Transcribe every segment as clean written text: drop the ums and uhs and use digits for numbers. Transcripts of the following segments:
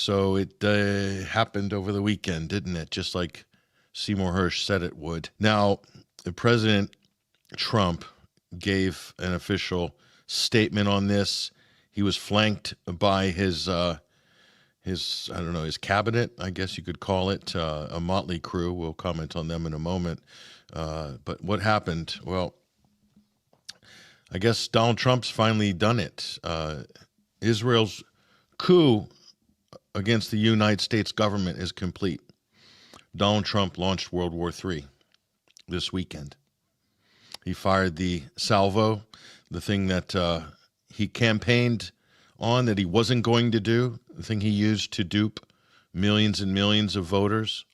So it happened over the weekend, didn't it? Just like Seymour Hersh said it would. Now, President Trump gave an official statement on this. He was flanked by his cabinet, I guess you could call it, a motley crew. We'll comment on them in a moment. But what happened? Well, I guess Donald Trump's finally done it. Israel's coup against the United States government is complete. Donald Trump launched World War III this weekend. He fired the salvo, the thing that he campaigned on that he wasn't going to do, the thing he used to dupe millions and millions of voters,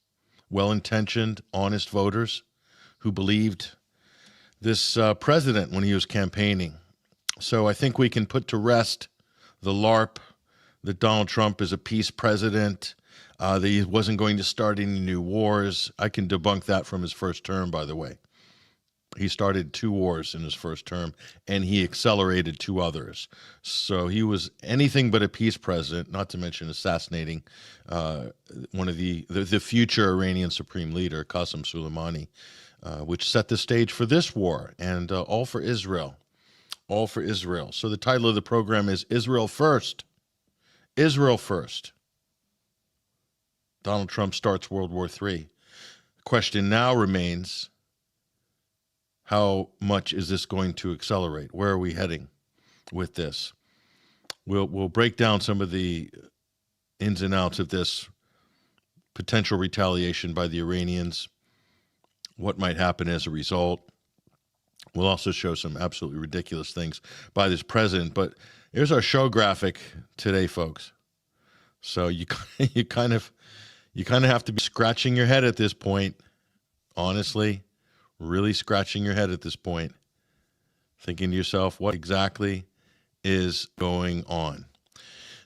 well-intentioned, honest voters who believed this president when he was campaigning. So I think we can put to rest the LARP that Donald Trump is a peace president, that he wasn't going to start any new wars. I can debunk that from his first term, by the way. He started 2 wars in his first term, and he accelerated 2 others. So he was anything but a peace president, not to mention assassinating one of the future Iranian supreme leader, Qasem Soleimani, which set the stage for this war, and all for Israel. All for Israel. So the title of the program is Israel First. Israel First. Donald Trump starts World War III. The question now remains, how much is this going to accelerate? Where are we heading with this? We'll break down some of the ins and outs of this potential retaliation by the Iranians, what might happen as a result. We'll also show some absolutely ridiculous things by this president. But here's our show graphic today, folks. So you kind of have to be scratching your head at this point, honestly. Really scratching your head at this point, thinking to yourself, what exactly is going on?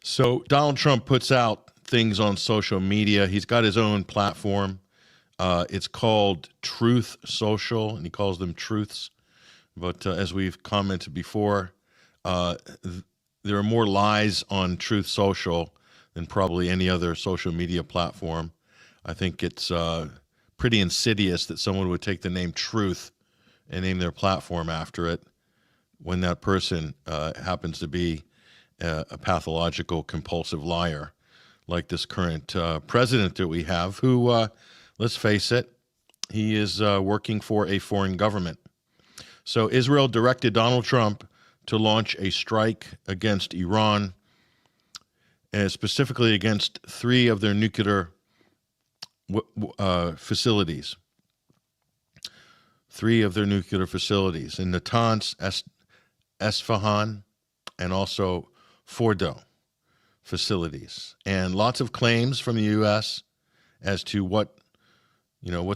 So Donald Trump puts out things on social media. He's got his own platform. It's called Truth Social, and he calls them truths. But as we've commented before, there are more lies on Truth Social than probably any other social media platform. I think it's pretty insidious that someone would take the name Truth and name their platform after it when that person happens to be a pathological, compulsive liar like this current president that we have, who, let's face it, he is working for a foreign government. So Israel directed Donald Trump to launch a strike against Iran, specifically against 3 of their nuclear facilities. 3 of their nuclear facilities in Natanz, Esfahan, and also Fordo facilities. And lots of claims from the U.S. as to what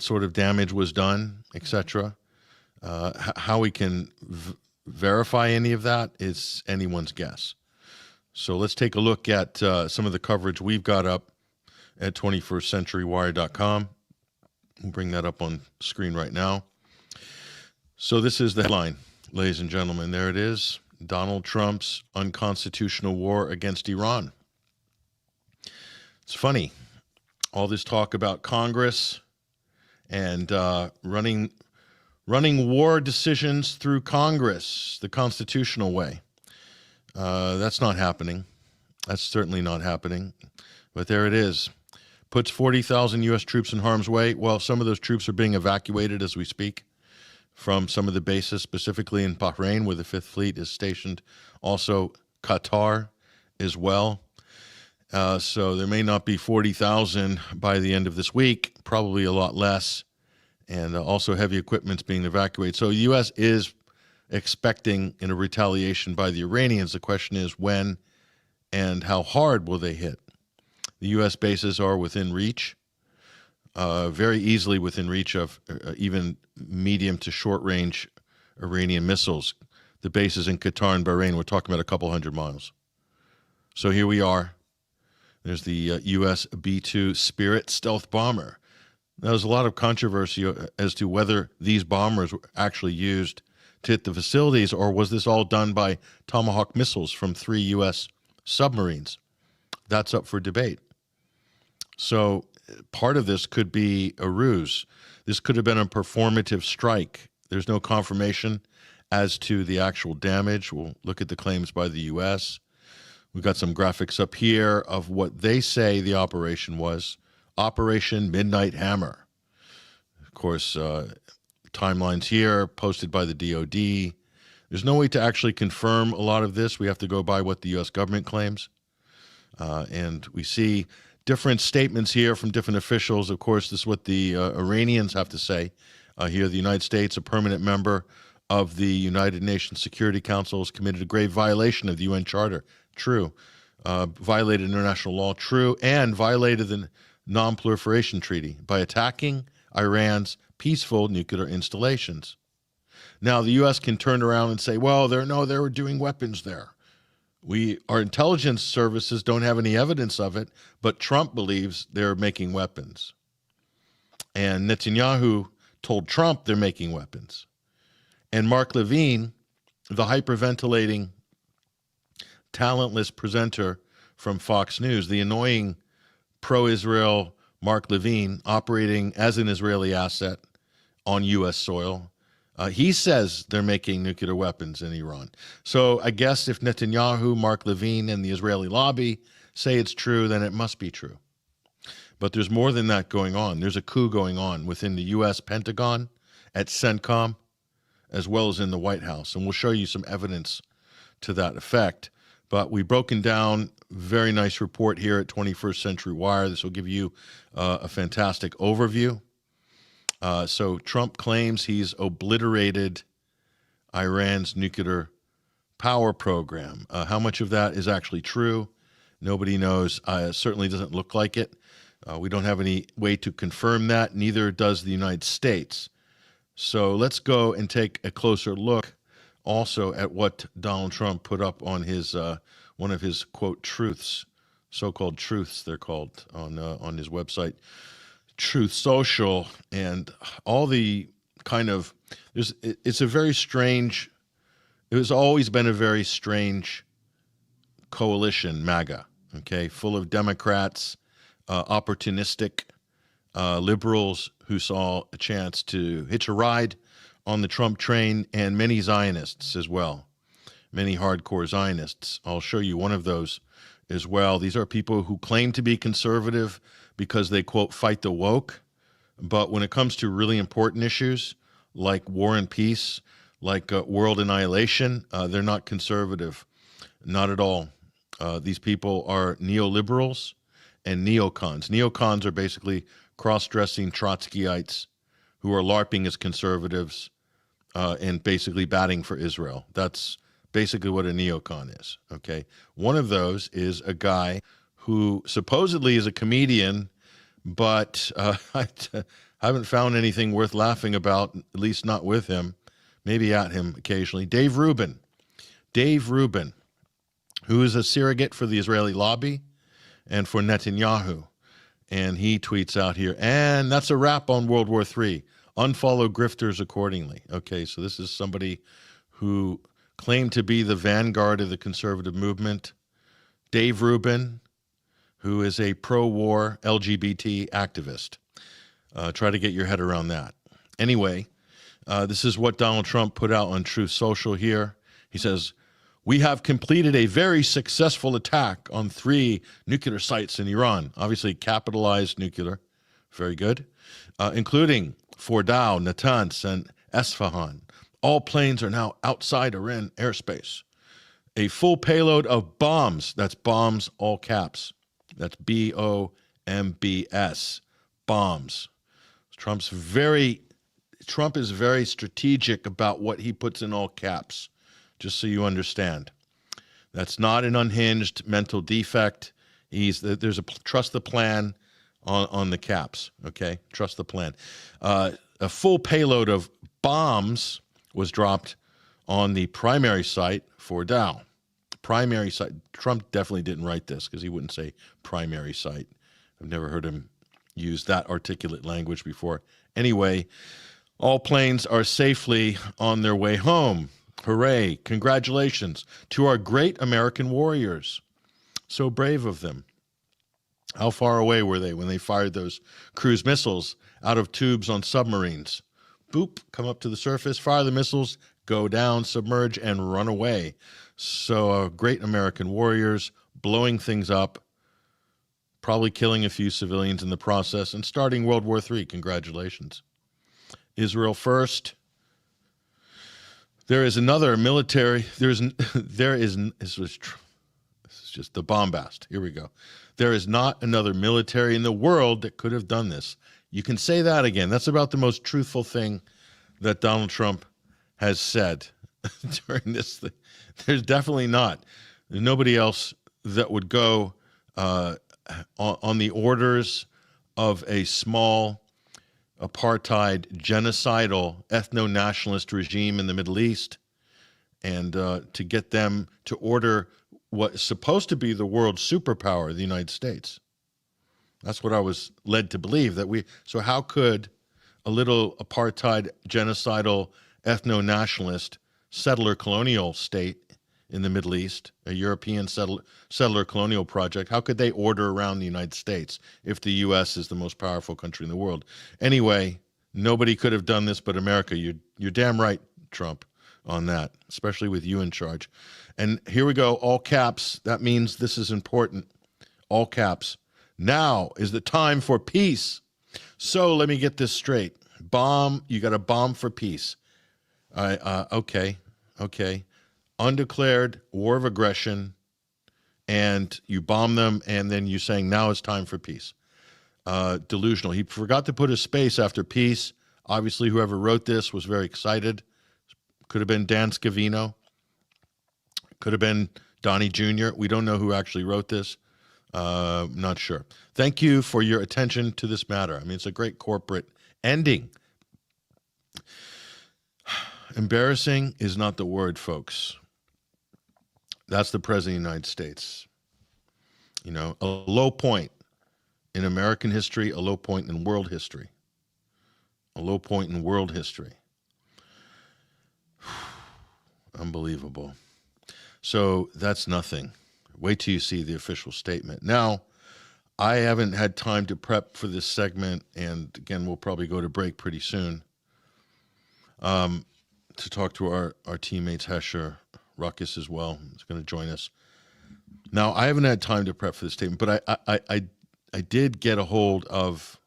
sort of damage was done, etc. How we can verify any of that is anyone's guess. So let's take a look at some of the coverage we've got up at 21stcenturywire.com. We'll bring that up on screen right now. So this is the headline, ladies and gentlemen. There it is. Donald Trump's unconstitutional war against Iran. It's funny, all this talk about Congress and running war decisions through Congress the constitutional way. That's not happening. That's certainly not happening. But there it is. Puts 40,000 U.S. troops in harm's way. Well, some of those troops are being evacuated as we speak from some of the bases, specifically in Bahrain, where the 5th Fleet is stationed. Also, Qatar as well. So there may not be 40,000 by the end of this week, probably a lot less. And also heavy equipment's being evacuated. So the U.S. is expecting in a retaliation by the Iranians. The question is when and how hard will they hit? The U.S. bases are within reach, very easily within reach of even medium to short-range Iranian missiles. The bases in Qatar and Bahrain, we're talking about a couple hundred miles. So here we are. There's the U.S. B-2 Spirit stealth bomber. Now, there's a lot of controversy as to whether these bombers were actually used to hit the facilities, or was this all done by Tomahawk missiles from 3 U.S. submarines? That's up for debate. So part of this could be a ruse. This could have been a performative strike. There's no confirmation as to the actual damage. We'll look at the claims by the U.S. We've got some graphics up here of what they say the operation was. Operation Midnight Hammer. Of course, timelines here posted by the DOD. There's no way to actually confirm a lot of this. We have to go by what the U.S. government claims. And we see different statements here from different officials. Of course, this is what the Iranians have to say. Here, the United States, a permanent member of the United Nations Security Council, has committed a grave violation of the UN Charter. True. Violated international law. True. And violated the Non-Proliferation Treaty by attacking Iran's peaceful nuclear installations. Now, the U.S. can turn around and say, well, they were doing weapons there. Our intelligence services don't have any evidence of it, but Trump believes they're making weapons. And Netanyahu told Trump they're making weapons. And Mark Levine, the hyperventilating, talentless presenter from Fox News, the annoying pro-Israel Mark Levine, operating as an Israeli asset on U.S. soil, he says they're making nuclear weapons in Iran. So I guess if Netanyahu, Mark Levine, and the Israeli lobby say it's true, then it must be true. But there's more than that going on. There's a coup going on within the U.S. Pentagon, at CENTCOM, as well as in the White House. And we'll show you some evidence to that effect. But we've broken down a very nice report here at 21st Century Wire. This will give you a fantastic overview. So Trump claims he's obliterated Iran's nuclear power program. How much of that is actually true? Nobody knows. It certainly doesn't look like it. We don't have any way to confirm that. Neither does the United States. So let's go and take a closer look also at what Donald Trump put up on his one of his, quote, truths, so-called truths they're called, on his website, Truth Social. And all the kind of, it's a very strange, it has always been a very strange coalition, MAGA, okay, full of Democrats, opportunistic liberals who saw a chance to hitch a ride on the Trump train, and many Zionists as well, many hardcore Zionists. I'll show you one of those as well. These are people who claim to be conservative because they, quote, fight the woke. But when it comes to really important issues like war and peace, like world annihilation, they're not conservative, not at all. These people are neoliberals and neocons. Neocons are basically cross-dressing Trotskyites who are LARPing as conservatives and basically batting for Israel. That's basically what a neocon is, okay? One of those is a guy who supposedly is a comedian, but I haven't found anything worth laughing about, at least not with him, maybe at him occasionally. Dave Rubin. Dave Rubin, who is a surrogate for the Israeli lobby and for Netanyahu. And he tweets out here, and that's a wrap on World War III. Unfollow grifters accordingly. Okay, so this is somebody who claimed to be the vanguard of the conservative movement. Dave Rubin, who is a pro-war LGBT activist. Try to get your head around that. Anyway, this is what Donald Trump put out on Truth Social here. He says, we have completed a very successful attack on 3 nuclear sites in Iran, obviously capitalized nuclear, very good, including Fordow, Natanz, and Esfahan. All planes are now outside Iran airspace. A full payload of bombs, that's bombs, all caps, that's B-O-M-B-S, bombs. Trump is very strategic about what he puts in all caps, just so you understand. That's not an unhinged mental defect. There's a trust the plan on the caps, okay? Trust the plan. A full payload of bombs was dropped on the primary site for Dow. Primary site. Trump definitely didn't write this because he wouldn't say primary site. I've never heard him use that articulate language before. Anyway, all planes are safely on their way home. Hooray. Congratulations to our great American warriors. So brave of them. How far away were they when they fired those cruise missiles out of tubes on submarines? Boop, come up to the surface, fire the missiles, go down, submerge, and run away. So great American warriors blowing things up, probably killing a few civilians in the process, and starting World War III. Congratulations. Israel first. There is another military. This is just the bombast. Here we go. There is not another military in the world that could have done this. You can say that again. That's about the most truthful thing that Donald Trump has said during this thing. There's definitely not. There's nobody else that would go on the orders of a small apartheid, genocidal, ethno-nationalist regime in the Middle East, and to get them to order what is supposed to be the world superpower, the United States. That's what I was led to believe. So how could a little apartheid, genocidal, ethno-nationalist settler colonial state in the Middle East, a European settler colonial project, how could they order around the United States if the U.S. is the most powerful country in the world? Anyway, nobody could have done this but America. You're damn right, Trump, on that, especially with you in charge. And here we go, all caps. That means this is important. All caps. Now is the time for peace. So let me get this straight. You got a bomb for peace. Okay. Undeclared war of aggression, and you bomb them, and then you're saying now it's time for peace. Delusional. He forgot to put a space after peace. Obviously, whoever wrote this was very excited. Could have been Dan Scavino. Could have been Donnie Jr. We don't know who actually wrote this. Not sure. Thank you for your attention to this matter. I mean, it's a great corporate ending. Embarrassing is not the word, folks. That's the President of the United States. You know, a low point in American history, a low point in world history. A low point in world history. Unbelievable. So that's nothing. Wait till you see the official statement. Now, I haven't had time to prep for this segment, and again, we'll probably go to break pretty soon to talk to our teammates, Hesher, Ruckus as well. He's going to join us. Now, I haven't had time to prep for this statement, but I did get a hold of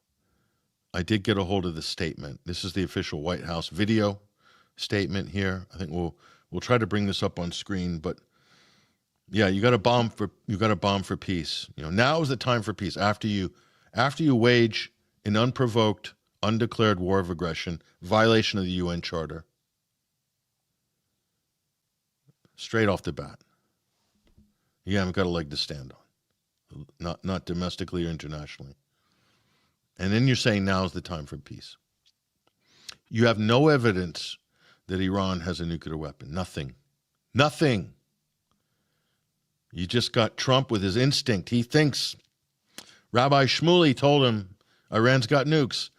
the statement. This is the official White House video statement here. I think we'll try to bring this up on screen, but yeah, you got a bomb for peace. You know, now is the time for peace. After you wage an unprovoked, undeclared war of aggression, violation of the UN Charter, straight off the bat, you haven't got a leg to stand on, not domestically or internationally. And then you're saying now is the time for peace. You have no evidence that Iran has a nuclear weapon. Nothing. You just got Trump with his instinct. He thinks Rabbi Shmuley told him Iran's got nukes.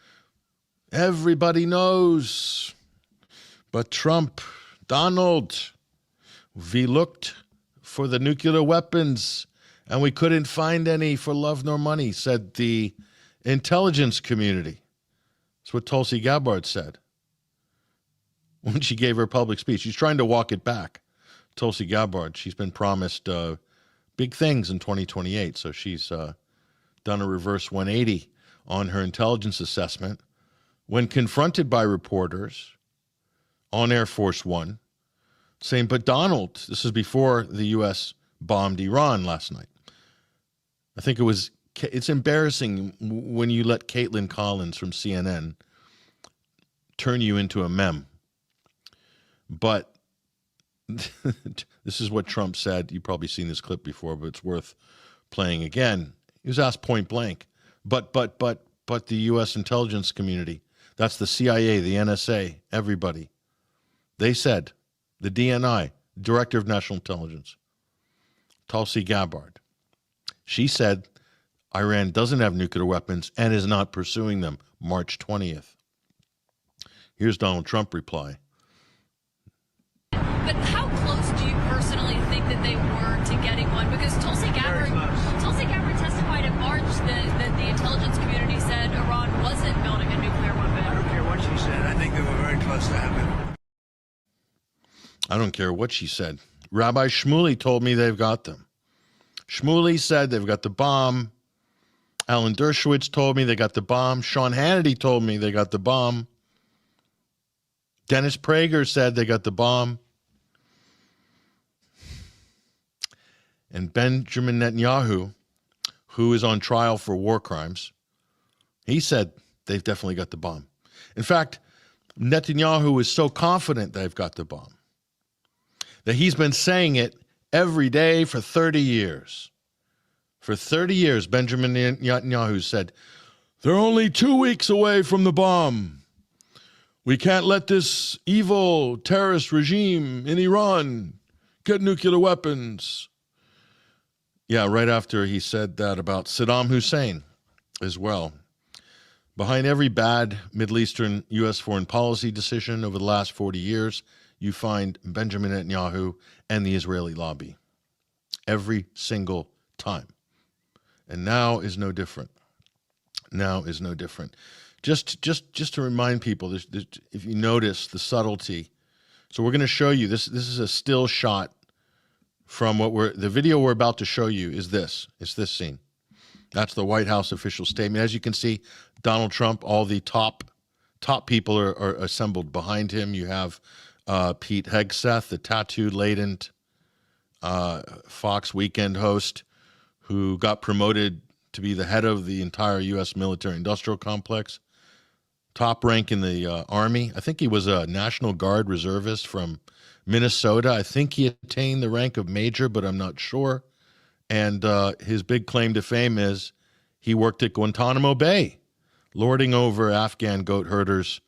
Everybody knows. But Trump, Donald, we looked for the nuclear weapons and we couldn't find any for love nor money, said the intelligence community. That's what Tulsi Gabbard said when she gave her public speech. She's trying to walk it back. Tulsi Gabbard, she's been promised big things in 2028, so she's done a reverse 180 on her intelligence assessment when confronted by reporters on Air Force One, saying, but Donald, this is before the U.S. bombed Iran last night. I think it's embarrassing when you let Caitlin Collins from CNN turn you into a meme. But this is what Trump said. You've probably seen this clip before, but it's worth playing again. He was asked point blank, but the U.S. intelligence community, that's the CIA, the NSA, everybody, they said, the DNI, Director of National Intelligence, Tulsi Gabbard, she said Iran doesn't have nuclear weapons and is not pursuing them, March 20th. Here's Donald Trump reply. But how close do you personally think that they were to getting one? Because Tulsi Gabbard testified in March I don't care what she said. Rabbi Shmuley told me they've got them. Shmuley said they've got the bomb. Alan Dershowitz told me they got the bomb. Sean Hannity told me they got the bomb. Dennis Prager said they got the bomb. And Benjamin Netanyahu, who is on trial for war crimes, he said they've definitely got the bomb. In fact, Netanyahu is so confident they've got the bomb that he's been saying it every day for 30 years. For 30 years, Benjamin Netanyahu said, they're only 2 weeks away from the bomb. We can't let this evil terrorist regime in Iran get nuclear weapons. Yeah, right after he said that about Saddam Hussein as well. Behind every bad Middle Eastern U.S. foreign policy decision over the last 40 years, you find Benjamin Netanyahu and the Israeli lobby. Every single time. And now is no different. Now is no different. Just to remind people, if you notice the subtlety. So we're going to show you, this is a still shot from the video we're about to show you is this. It's this scene. That's the White House official statement. As you can see, Donald Trump, all the top people are assembled behind him. You have Pete Hegseth, the tattoo-laden Fox Weekend host who got promoted to be the head of the entire U.S. military-industrial complex. Top rank in the Army. I think he was a National Guard reservist from Minnesota. I think he attained the rank of major, but I'm not sure. And his big claim to fame is he worked at Guantanamo Bay, lording over Afghan goat herders,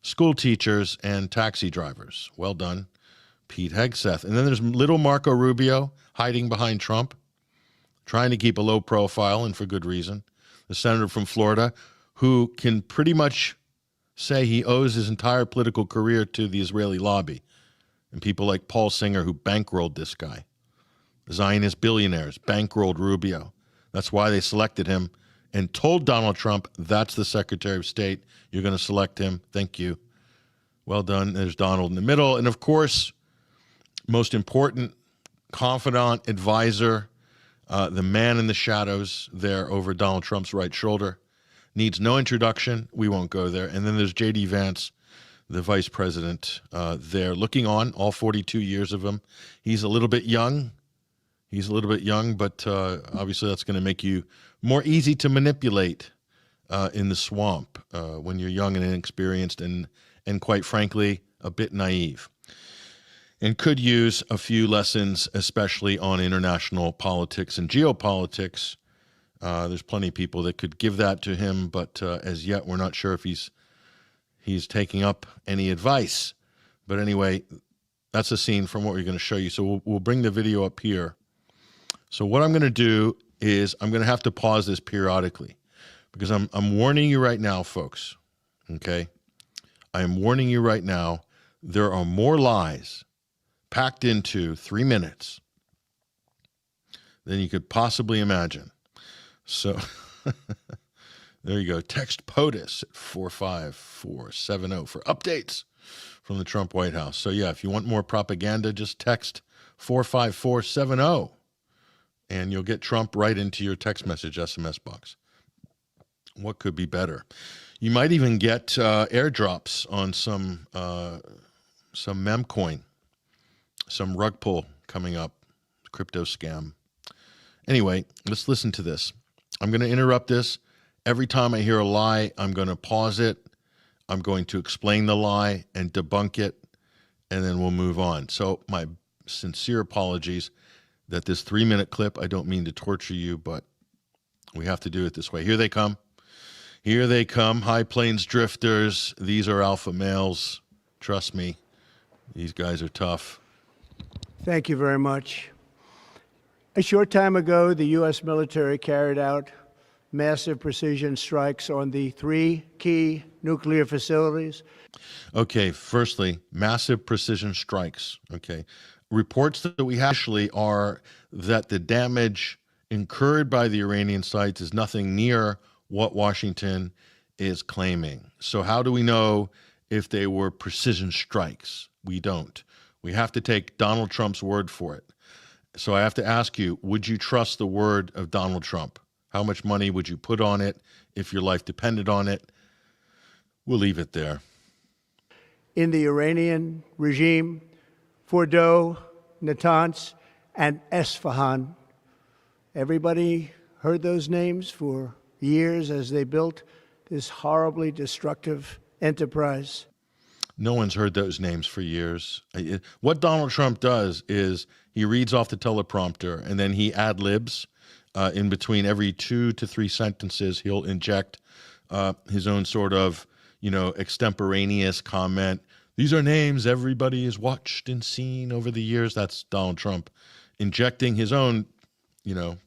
school teachers, and taxi drivers. Well done, Pete Hegseth. And then there's little Marco Rubio hiding behind Trump, trying to keep a low profile, and for good reason. The senator from Florida, who can pretty much say he owes his entire political career to the Israeli lobby and people like Paul Singer, who bankrolled this guy. Zionist billionaires bankrolled Rubio. That's why they selected him and told Donald Trump, that's the Secretary of State. You're going to select him. Thank you. Well done. There's Donald in the middle. And of course, most important, confidant, advisor, the man in the shadows there over Donald Trump's right shoulder. Needs no introduction. We won't go there. And then there's J.D. Vance, the vice president, there looking on, all 42 years of him. He's a little bit young. But obviously that's going to make you more easy to manipulate in the swamp when you're young and inexperienced and quite frankly, a bit naive. And could use a few lessons, especially on international politics and geopolitics. There's plenty of people that could give that to him, but as yet we're not sure if he's taking up any advice. But anyway, that's a scene from what we're going to show you. So we'll bring the video up here. So what I'm going to do is I'm going to have to pause this periodically because I'm warning you right now, folks. Okay, I am warning you right now. There are more lies packed into 3 minutes than you could possibly imagine. So there you go. Text POTUS at 45470 for updates from the Trump White House. So yeah, if you want more propaganda, just text 45470 and you'll get Trump right into your text message SMS box. What could be better? You might even get airdrops on some mem coin, some rug pull coming up, crypto scam. Anyway, let's listen to this. I'm going to interrupt this. Every time I hear a lie, I'm going to pause it. I'm going to explain the lie and debunk it, and then we'll move on. So my sincere apologies that this 3-minute clip, I don't mean to torture you, but we have to do it this way. Here they come. Here they come, High Plains drifters. These are alpha males. Trust me, these guys are tough. Thank you very much. A short time ago, the U.S. military carried out massive precision strikes on the 3 key nuclear facilities. Okay, firstly, massive precision strikes. Okay. Reports that we have actually are that the damage incurred by the Iranian sites is nothing near what Washington is claiming. So how do we know if they were precision strikes? We don't. We have to take Donald Trump's word for it. So I have to ask you, would you trust the word of Donald Trump? How much money would you put on it if your life depended on it? We'll leave it there. In the Iranian regime, Fordo, Natanz, and Esfahan. Everybody heard those names for years as they built this horribly destructive enterprise. No one's heard those names for years. What Donald Trump does is he reads off the teleprompter and then he ad-libs in between every 2 to 3 sentences. He'll inject his own sort of, extemporaneous comment. These are names everybody has watched and seen over the years. That's Donald Trump injecting his own,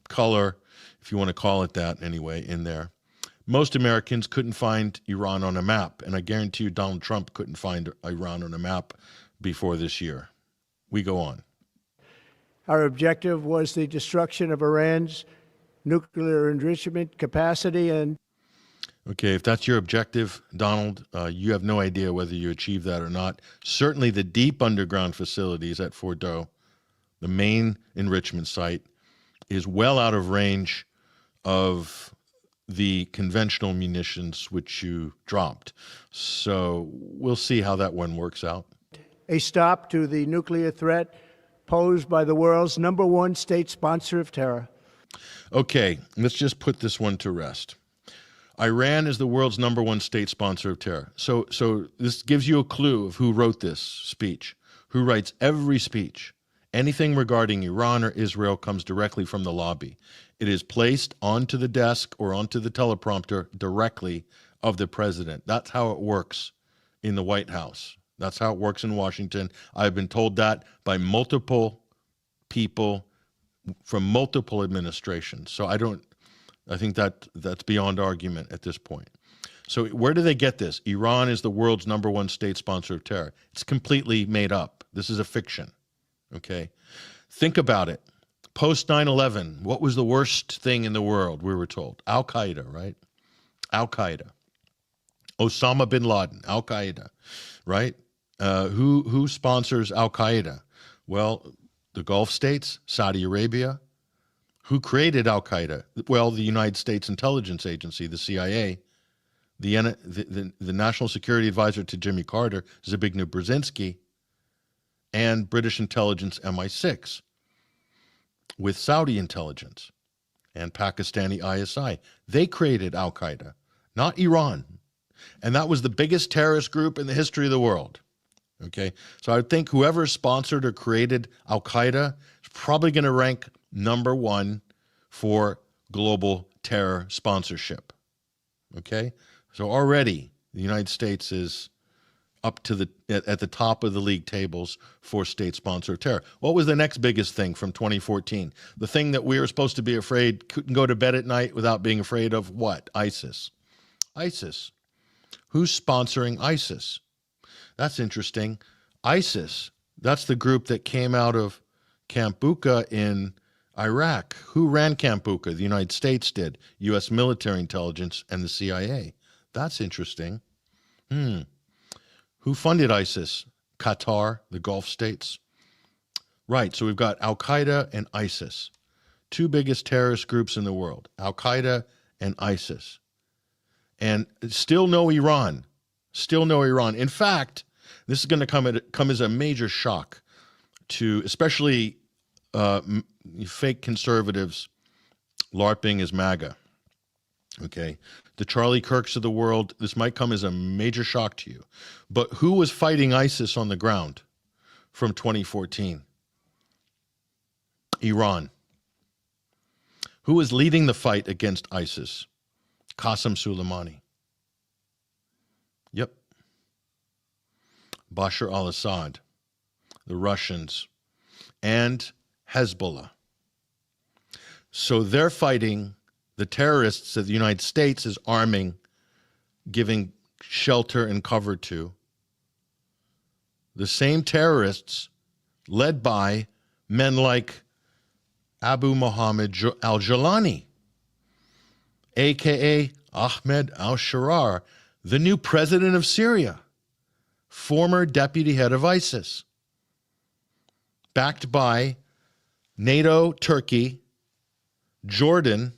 color, if you want to call it that anyway, in there. Most Americans couldn't find Iran on a map, and I guarantee you Donald Trump couldn't find Iran on a map before this year. We go on. Our objective was the destruction of Iran's nuclear enrichment capacity and Okay, if that's your objective, Donald, you have no idea whether you achieve that or not. Certainly the deep underground facilities at Fordo, the main enrichment site, is well out of range of the conventional munitions which you dropped. So we'll see how that one works out. a stop to the nuclear threat posed by the world's #1 state sponsor of terror. Okay, let's just put this one to rest. Iran is the world's #1 state sponsor of terror. So this gives you a clue of who wrote this speech, who writes every speech. Anything regarding Iran or Israel comes directly from the lobby. It is placed onto the desk or onto the teleprompter directly of the president. That's how it works in the White House. That's how it works in Washington. I've been told that by multiple people from multiple administrations. So I think that's beyond argument at this point. So where do they get this? Iran is the world's #1 state sponsor of terror. It's completely made up. This is a fiction, okay? Think about it. Post 9/11, what was the worst thing in the world, we were told? Al-Qaeda, right? Al-Qaeda. Osama bin Laden, Al-Qaeda, right? Who sponsors Al-Qaeda? Well, the Gulf states, Saudi Arabia. Who created Al-Qaeda? Well, the United States Intelligence Agency, the CIA. The National Security Advisor to Jimmy Carter, Zbigniew Brzezinski, and British intelligence MI6 with Saudi intelligence and Pakistani ISI. They created Al-Qaeda, not Iran. And that was the biggest terrorist group in the history of the world. Okay, so I think whoever sponsored or created Al-Qaeda is probably going to rank #1 for global terror sponsorship. Okay, so already the United States is up to at the top of the league tables for state sponsor of terror. What was the next biggest thing from 2014? The thing that we were supposed to be afraid, couldn't go to bed at night without being afraid of what? ISIS. ISIS. Who's sponsoring ISIS? That's interesting. ISIS, that's the group that came out of Camp Bucca in Iraq. Who ran Camp Bucca? The United States did. U.S. military intelligence and the CIA. That's interesting. Who funded ISIS? Qatar, the Gulf states. Right, so we've got Al-Qaeda and ISIS. Two biggest terrorist groups in the world, Al-Qaeda and ISIS. And still no Iran. Still no Iran. In fact, this is going to come as a major shock to especially fake conservatives LARPing as MAGA. Okay, the Charlie Kirks of the world, this might come as a major shock to you. But who was fighting ISIS on the ground from 2014? Iran. Who was leading the fight against ISIS? Qasem Soleimani. Yep. Bashar al-Assad, the Russians, and Hezbollah. So they're fighting the terrorists that the United States is arming, giving shelter and cover to. The same terrorists led by men like Abu Muhammad al-Jawlani, a.k.a. Ahmed al-Sharar, the new president of Syria, former deputy head of ISIS. backed by NATO, Turkey, Jordan,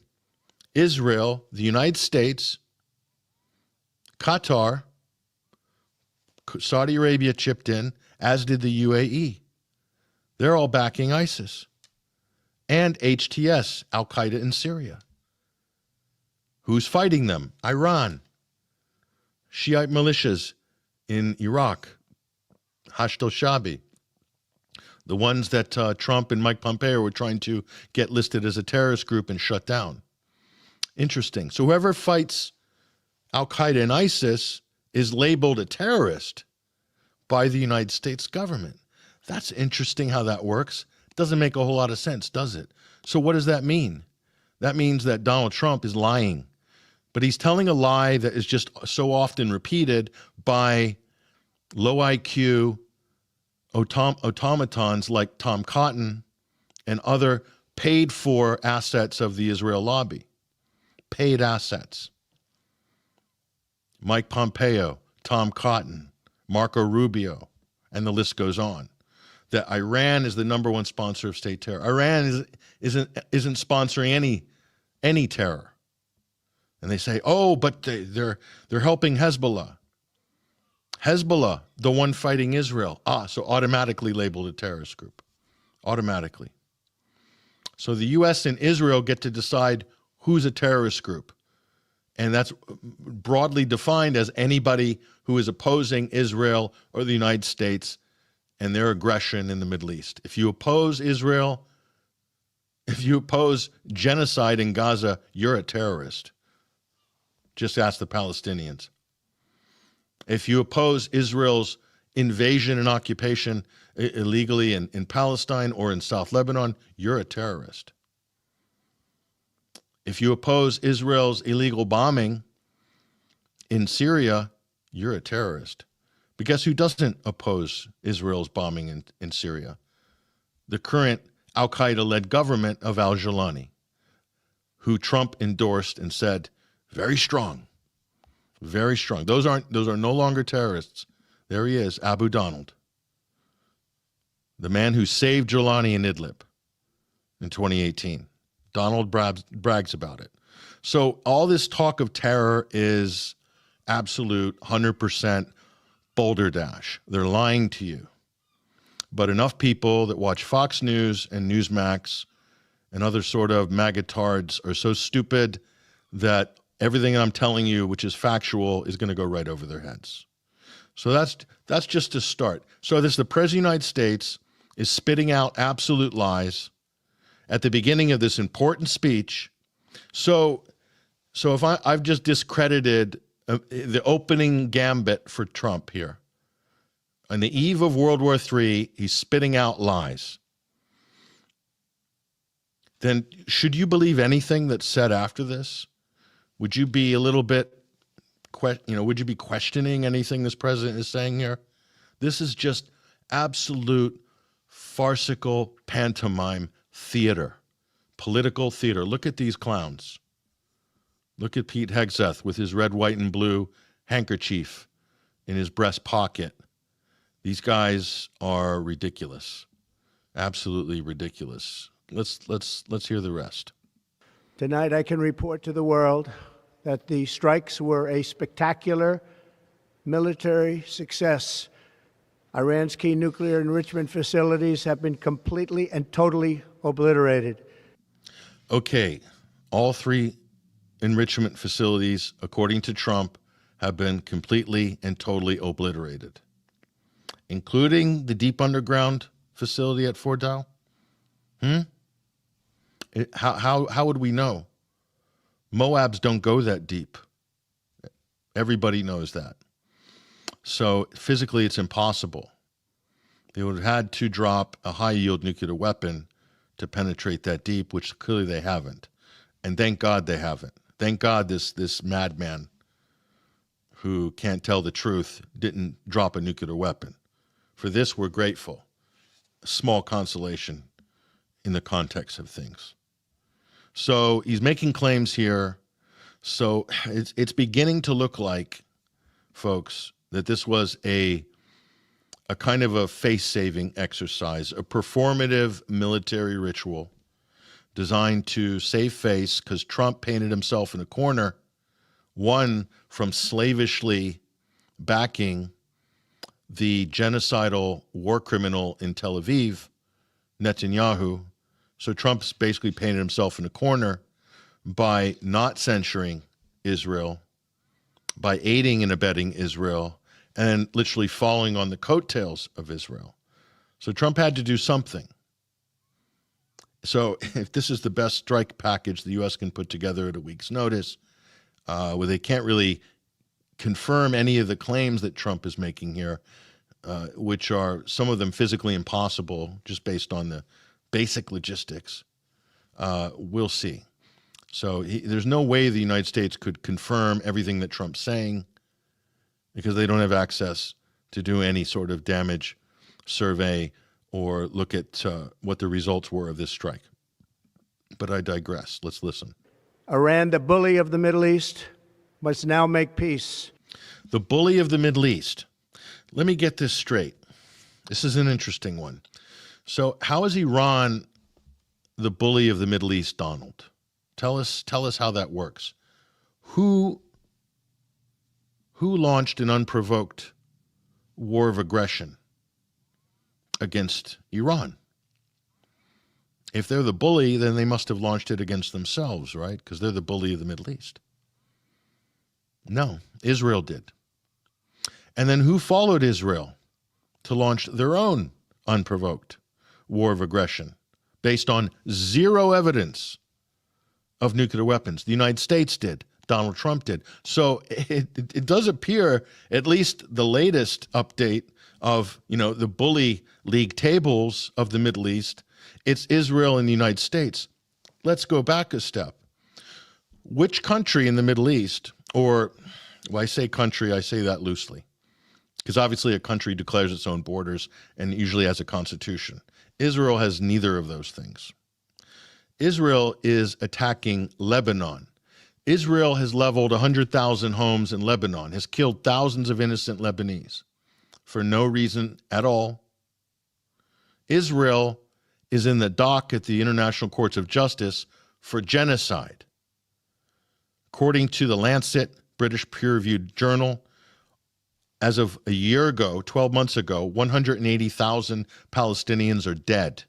Israel, the United States, Qatar, Saudi Arabia chipped in, as did the UAE. They're all backing ISIS. And HTS, Al-Qaeda in Syria. Who's fighting them? Iran. Shiite militias in Iraq. Hashd al-Shabi. The ones that Trump and Mike Pompeo were trying to get listed as a terrorist group and shut down. Interesting. So whoever fights Al-Qaeda and ISIS is labeled a terrorist by the United States government. That's interesting how that works. Doesn't make a whole lot of sense, does it? So what does that mean? That means that Donald Trump is lying. But he's telling a lie that is just so often repeated by low IQ automatons like Tom Cotton and other paid-for assets of the Israel lobby. Paid assets. Mike Pompeo, Tom Cotton, Marco Rubio, and the list goes on. That Iran is the #1 sponsor of state terror. Iran isn't sponsoring any terror. And they say, oh, but they're helping Hezbollah. Hezbollah, the one fighting Israel. So automatically labeled a terrorist group. Automatically. So the U.S. and Israel get to decide who's a terrorist group. And that's broadly defined as anybody who is opposing Israel or the United States and their aggression in the Middle East. If you oppose Israel, if you oppose genocide in Gaza, you're a terrorist. Just ask the Palestinians. If you oppose Israel's invasion and occupation illegally in Palestine or in South Lebanon, you're a terrorist. If you oppose Israel's illegal bombing in Syria, you're a terrorist. But guess who doesn't oppose Israel's bombing in Syria? The current Al-Qaeda-led government of al-Jilani, who Trump endorsed and said, very strong, very strong. Those are no longer terrorists. There he is, Abu Donald, the man who saved Jilani in Idlib in 2018. Donald brags about it. So all this talk of terror is absolute 100% balderdash. They're lying to you. But enough people that watch Fox News and Newsmax and other sort of magatards are so stupid that everything I'm telling you, which is factual, is going to go right over their heads. So that's just a start. So the President of the United States is spitting out absolute lies at the beginning of this important speech. So if I've just discredited the opening gambit for Trump here. On the eve of World War III, he's spitting out lies. Then should you believe anything that's said after this? Would you be a little bit, would you be questioning anything this president is saying here? This is just absolute farcical pantomime theater, political theater. Look at these clowns. Look at Pete Hegseth with his red, white, and blue handkerchief in his breast pocket. These guys are ridiculous, absolutely ridiculous. Let's hear the rest. Tonight, I can report to the world that the strikes were a spectacular military success. Iran's key nuclear enrichment facilities have been completely and totally obliterated. Okay, all 3 enrichment facilities, according to Trump, have been completely and totally obliterated, including the deep underground facility at Fordow. How would we know? Moabs don't go that deep. Everybody knows that. So physically, it's impossible. They would have had to drop a high-yield nuclear weapon to penetrate that deep, which clearly they haven't. And thank God they haven't. Thank God this madman who can't tell the truth didn't drop a nuclear weapon. For this, we're grateful. A small consolation in the context of things. So he's making claims here. So it's beginning to look like, folks, that this was a a kind of a face-saving exercise, a performative military ritual designed to save face because Trump painted himself in a corner, one, from slavishly backing the genocidal war criminal in Tel Aviv, Netanyahu. So Trump's basically painted himself in a corner by not censuring Israel, by aiding and abetting Israel, and literally falling on the coattails of Israel. So Trump had to do something. So if this is the best strike package the U.S. can put together at a week's notice, where they can't really confirm any of the claims that Trump is making here, which are some of them physically impossible just based on the basic logistics, we'll see. So there's no way the United States could confirm everything that Trump's saying because they don't have access to do any sort of damage survey or look at what the results were of this strike. But I digress. Let's listen. Iran, the bully of the Middle East, must now make peace. The bully of the Middle East. Let me get this straight. This is an interesting one. So how is Iran the bully of the Middle East, Donald? Tell us how that works. Who launched an unprovoked war of aggression against Iran? If they're the bully, then they must have launched it against themselves, right? Because they're the bully of the Middle East. No, Israel did. And then who followed Israel to launch their own unprovoked war of aggression based on zero evidence of nuclear weapons? The United States did. Donald Trump did. So it does appear, at least the latest update of, the bully league tables of the Middle East, it's Israel and the United States. Let's go back a step. Which country in the Middle East, or when I say country, I say that loosely, because obviously a country declares its own borders and usually has a constitution. Israel has neither of those things. Israel is attacking Lebanon. Israel has leveled 100,000 homes in Lebanon, has killed thousands of innocent Lebanese for no reason at all. Israel is in the dock at the International Courts of Justice for genocide. According to the Lancet, British peer-reviewed journal, as of a year ago, 12 months ago, 180,000 Palestinians are dead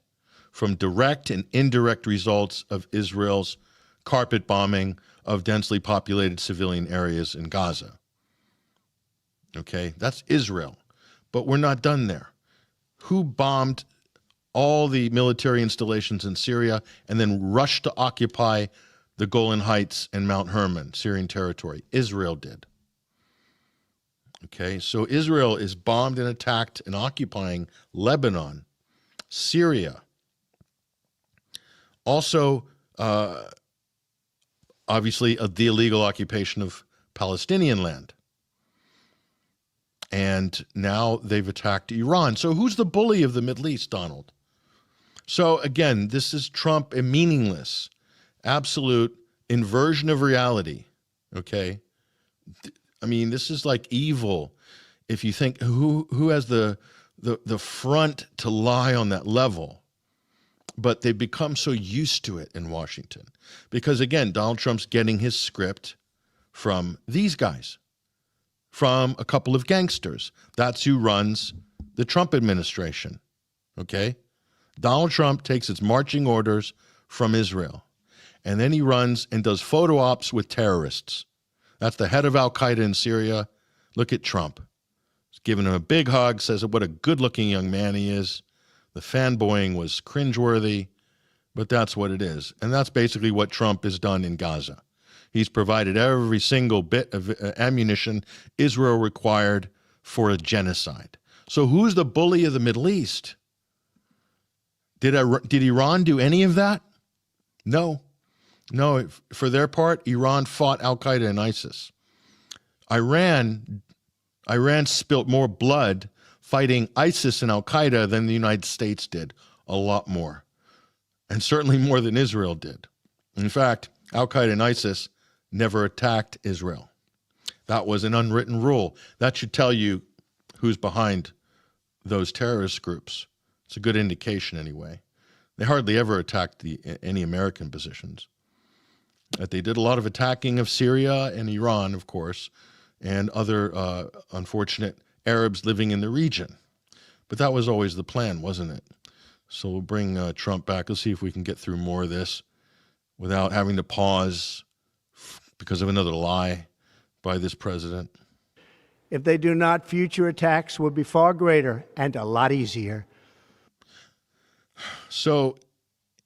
from direct and indirect results of Israel's carpet bombing of densely populated civilian areas in Gaza. Okay, that's Israel. But we're not done there. Who bombed all the military installations in Syria and then rushed to occupy the Golan Heights and Mount Hermon, Syrian territory? Israel did. Okay, so Israel is bombed and attacked and occupying Lebanon, Syria. Also, obviously, the illegal occupation of Palestinian land. And now they've attacked Iran. So who's the bully of the Middle East, Donald? So again, this is Trump, a meaningless, absolute inversion of reality, okay? I mean, this is like evil. If you think, who has the front to lie on that level? But they've become so used to it in Washington. Because again, Donald Trump's getting his script from these guys, from a couple of gangsters. That's who runs the Trump administration, okay? Donald Trump takes its marching orders from Israel, and then he runs and does photo ops with terrorists. That's the head of al-Qaeda in Syria. Look at Trump. He's giving him a big hug, says what a good-looking young man he is. The fanboying was cringeworthy, but that's what it is. And that's basically what Trump has done in Gaza. He's provided every single bit of ammunition Israel required for a genocide. So who's the bully of the Middle East? Did Iran do any of that? No. No, for their part, Iran fought al-Qaeda and ISIS. Iran spilt more blood fighting ISIS and al-Qaeda than the United States did, a lot more, and certainly more than Israel did. In fact, al-Qaeda and ISIS never attacked Israel. That was an unwritten rule. That should tell you who's behind those terrorist groups. It's a good indication anyway. They hardly ever attacked any American positions. But they did a lot of attacking of Syria and Iran, of course, and other unfortunate Arabs living in the region. But that was always the plan, wasn't it? So we'll bring Trump back. Let's see if we can get through more of this without having to pause because of another lie by this president. If they do not, future attacks will be far greater and a lot easier. So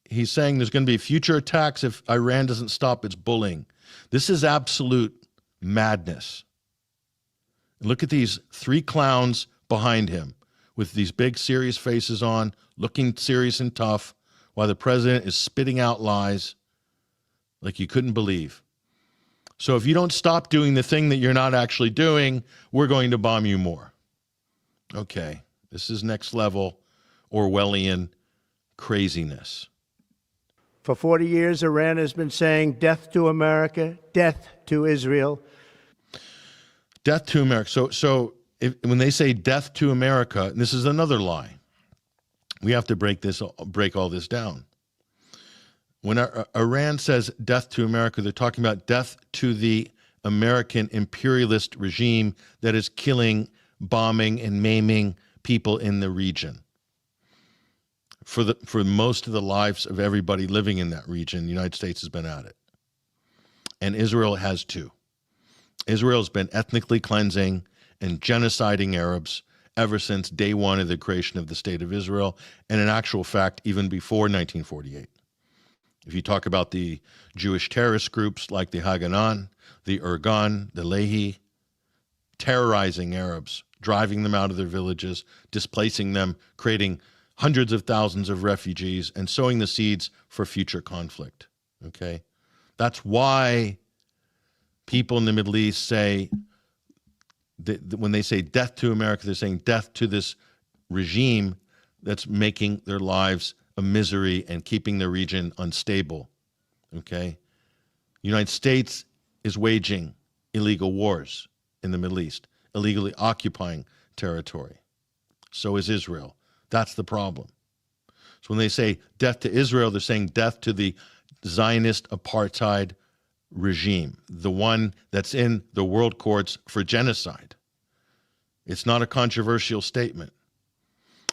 he's saying there's going to be future attacks if Iran doesn't stop its bullying. This is absolute madness. Look at these three clowns behind him with these big serious faces on, looking serious and tough, while the president is spitting out lies like you couldn't believe. So if you don't stop doing the thing that you're not actually doing, we're going to bomb you more. Okay, this is next level Orwellian craziness. For 40 years, Iran has been saying death to America, death to Israel. Death to America. So when they say death to America, and this is another lie, we have to break all this down. When Iran says death to America, they're talking about death to the American imperialist regime that is killing, bombing, and maiming people in the region. For most of the lives of everybody living in that region, the United States has been at it. And Israel has too. Israel's been ethnically cleansing and genociding Arabs ever since day one of the creation of the State of Israel, and in actual fact, even before 1948. If you talk about the Jewish terrorist groups like the Haganah, the Irgun, the Lehi, terrorizing Arabs, driving them out of their villages, displacing them, creating hundreds of thousands of refugees, and sowing the seeds for future conflict, okay? That's why people in the Middle East say, that when they say death to America, they're saying death to this regime that's making their lives a misery and keeping the region unstable, okay? The United States is waging illegal wars in the Middle East, illegally occupying territory. So is Israel. That's the problem. So when they say death to Israel, they're saying death to the Zionist apartheid regime, the one that's in the world courts for genocide. It's not a controversial statement,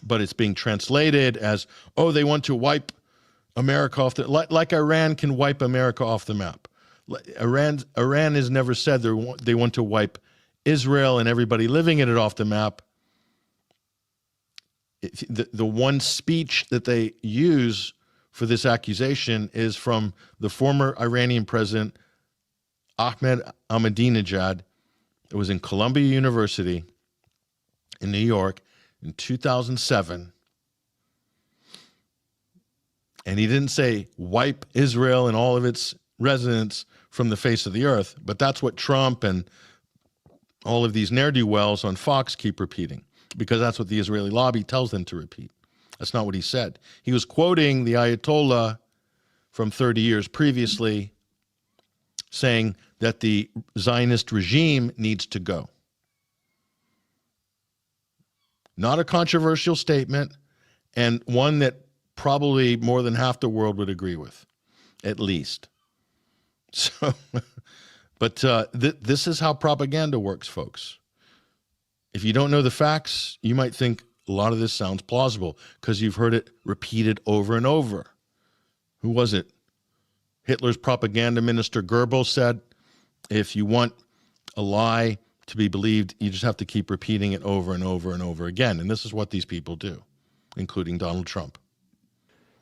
but it's being translated as, oh, they want to wipe America off the, like Iran can wipe America off the map. Iran has never said they want to wipe Israel and everybody living in it off the map. The one speech that they use for this accusation is from the former Iranian president, Ahmed Ahmadinejad. It was in Columbia University in New York in 2007. And he didn't say wipe Israel and all of its residents from the face of the earth, but that's what Trump and all of these ne'er-do-wells on Fox keep repeating, because that's what the Israeli lobby tells them to repeat. That's not what he said. He was quoting the Ayatollah from 30 years previously, saying that the Zionist regime needs to go. Not a controversial statement, and one that probably more than half the world would agree with, at least. So, but this is how propaganda works, folks. If you don't know the facts, you might think a lot of this sounds plausible because you've heard it repeated over and over. Who was it? Hitler's propaganda minister Goebbels said, if you want a lie to be believed, you just have to keep repeating it over and over and over again. And this is what these people do, including Donald Trump.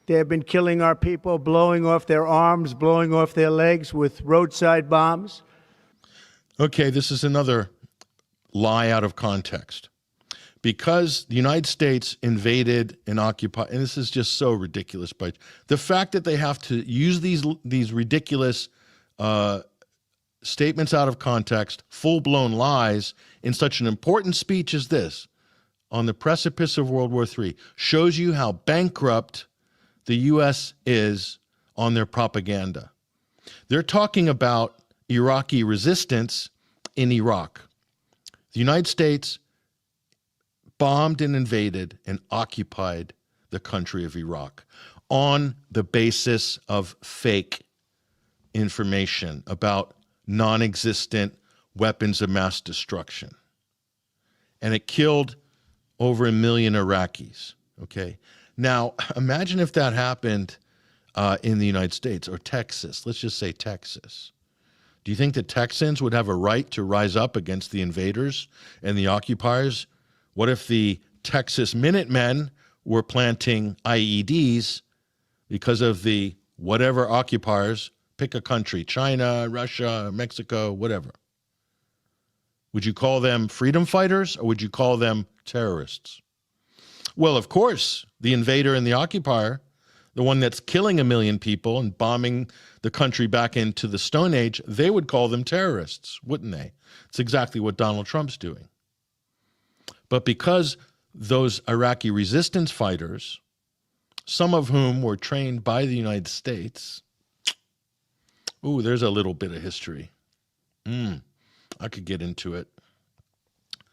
They have been killing our people, blowing off their arms, blowing off their legs with roadside bombs. Okay, this is another lie out of context. Because the United States invaded and occupied, and this is just so ridiculous, but the fact that they have to use these ridiculous statements out of context, full-blown lies in such an important speech as this, on the precipice of World War III, shows you how bankrupt the U.S. is on their propaganda. They're talking about Iraqi resistance in Iraq. The United States bombed and invaded and occupied the country of Iraq on the basis of fake information about non-existent weapons of mass destruction. And it killed over 1 million Iraqis, okay? Now, imagine if that happened in the United States or Texas. Let's just say Texas. Do you think the Texans would have a right to rise up against the invaders and the occupiers? What if the Texas Minutemen were planting IEDs because of the whatever occupiers, pick a country, China, Russia, Mexico, whatever? Would you call them freedom fighters or would you call them terrorists? Well, of course, the invader and the occupier, the one that's killing 1 million people and bombing the country back into the Stone Age, they would call them terrorists, wouldn't they? It's exactly what Donald Trump's doing. But because those Iraqi resistance fighters, some of whom were trained by the United States, ooh, there's a little bit of history. I could get into it.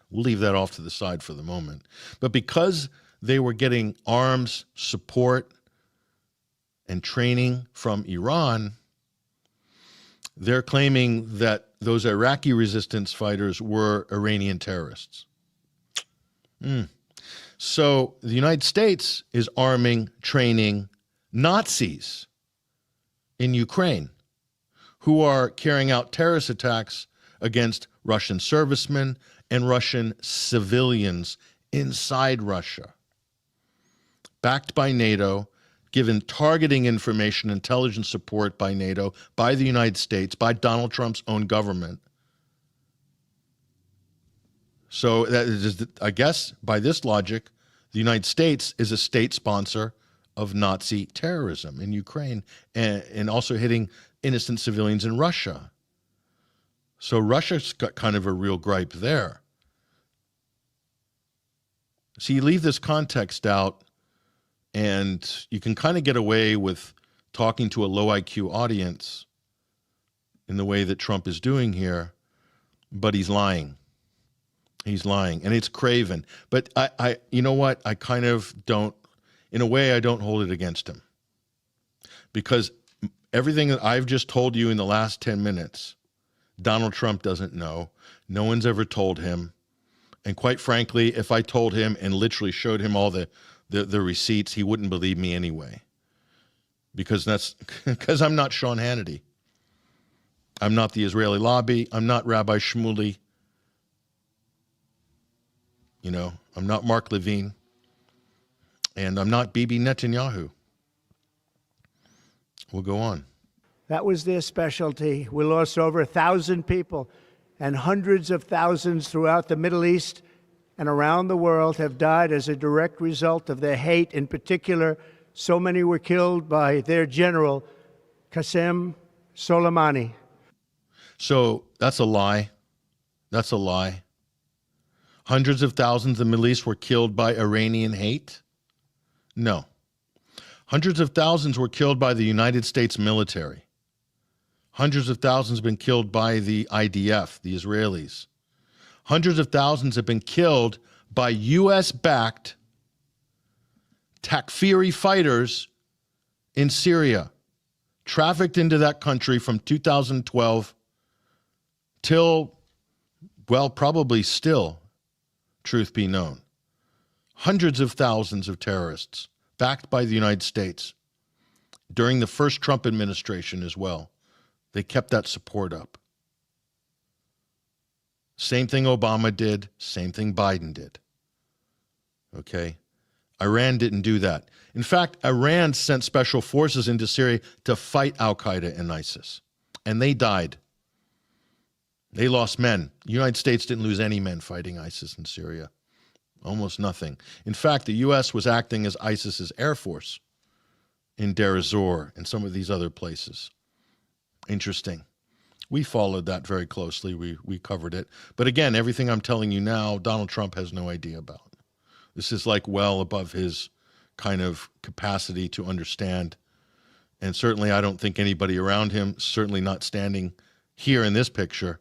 We'll leave that off to the side for the moment. But because they were getting arms, support, and training from Iran, they're claiming that those Iraqi resistance fighters were Iranian terrorists. So the United States is arming, training Nazis in Ukraine who are carrying out terrorist attacks against Russian servicemen and Russian civilians inside Russia. Backed by NATO, given targeting information, intelligence support by NATO, by the United States, by Donald Trump's own government. So that is, I guess, by this logic, the United States is a state sponsor of Nazi terrorism in Ukraine and also hitting innocent civilians in Russia. So Russia's got kind of a real gripe there. So you leave this context out and you can kind of get away with talking to a low IQ audience in the way that Trump is doing here, but he's lying. He's lying, and it's craven. But I you know what? I kind of don't, in a way, I don't hold it against him. Because everything that I've just told you in the last 10 minutes, Donald Trump doesn't know. No one's ever told him. And quite frankly, if I told him and literally showed him all the receipts, he wouldn't believe me anyway. Because I'm not Sean Hannity. I'm not the Israeli lobby. I'm not Rabbi Shmuley. You know, I'm not Mark Levine. And I'm not Bibi Netanyahu. We'll go on. That was their specialty. We lost over 1,000 people, and hundreds of thousands throughout the Middle East and around the world have died as a direct result of their hate. In particular, so many were killed by their general, Qasem Soleimani. So that's a lie. That's a lie. Hundreds of thousands in the Middle East were killed by Iranian hate? No. Hundreds of thousands were killed by the United States military. Hundreds of thousands have been killed by the IDF, the Israelis. Hundreds of thousands have been killed by U.S.-backed Takfiri fighters in Syria, trafficked into that country from 2012 till, well, probably still, truth be known. Hundreds of thousands of terrorists backed by the United States during the first Trump administration as well. They kept that support up. Same thing Obama did, same thing Biden did. Okay? Iran didn't do that. In fact, Iran sent special forces into Syria to fight al-Qaeda and ISIS, and they died. They lost men. The United States didn't lose any men fighting ISIS in Syria. Almost nothing. In fact, the U.S. was acting as ISIS's air force in Deir ez-Zor and some of these other places. Interesting. We followed that very closely. We covered it. But again, everything I'm telling you now, Donald Trump has no idea about. This is like well above his kind of capacity to understand. And certainly I don't think anybody around him, certainly not standing here in this picture,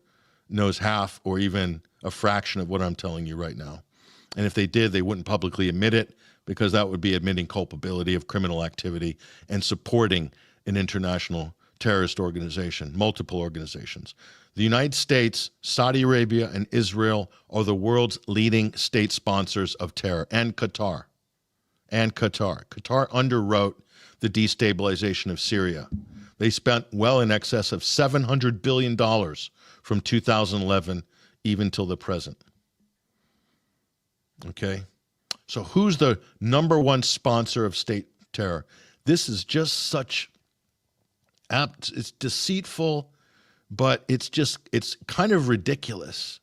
knows half or even a fraction of what I'm telling you right now. And if they did, they wouldn't publicly admit it, because that would be admitting culpability of criminal activity and supporting an international terrorist organization, multiple organizations. The United States, Saudi Arabia, and Israel are the world's leading state sponsors of terror, and Qatar. Qatar underwrote the destabilization of Syria. They spent well in excess of $700 billion from 2011 even till the present. Okay? So who's the number one sponsor of state terror? This is just such apt, it's deceitful, but it's kind of ridiculous.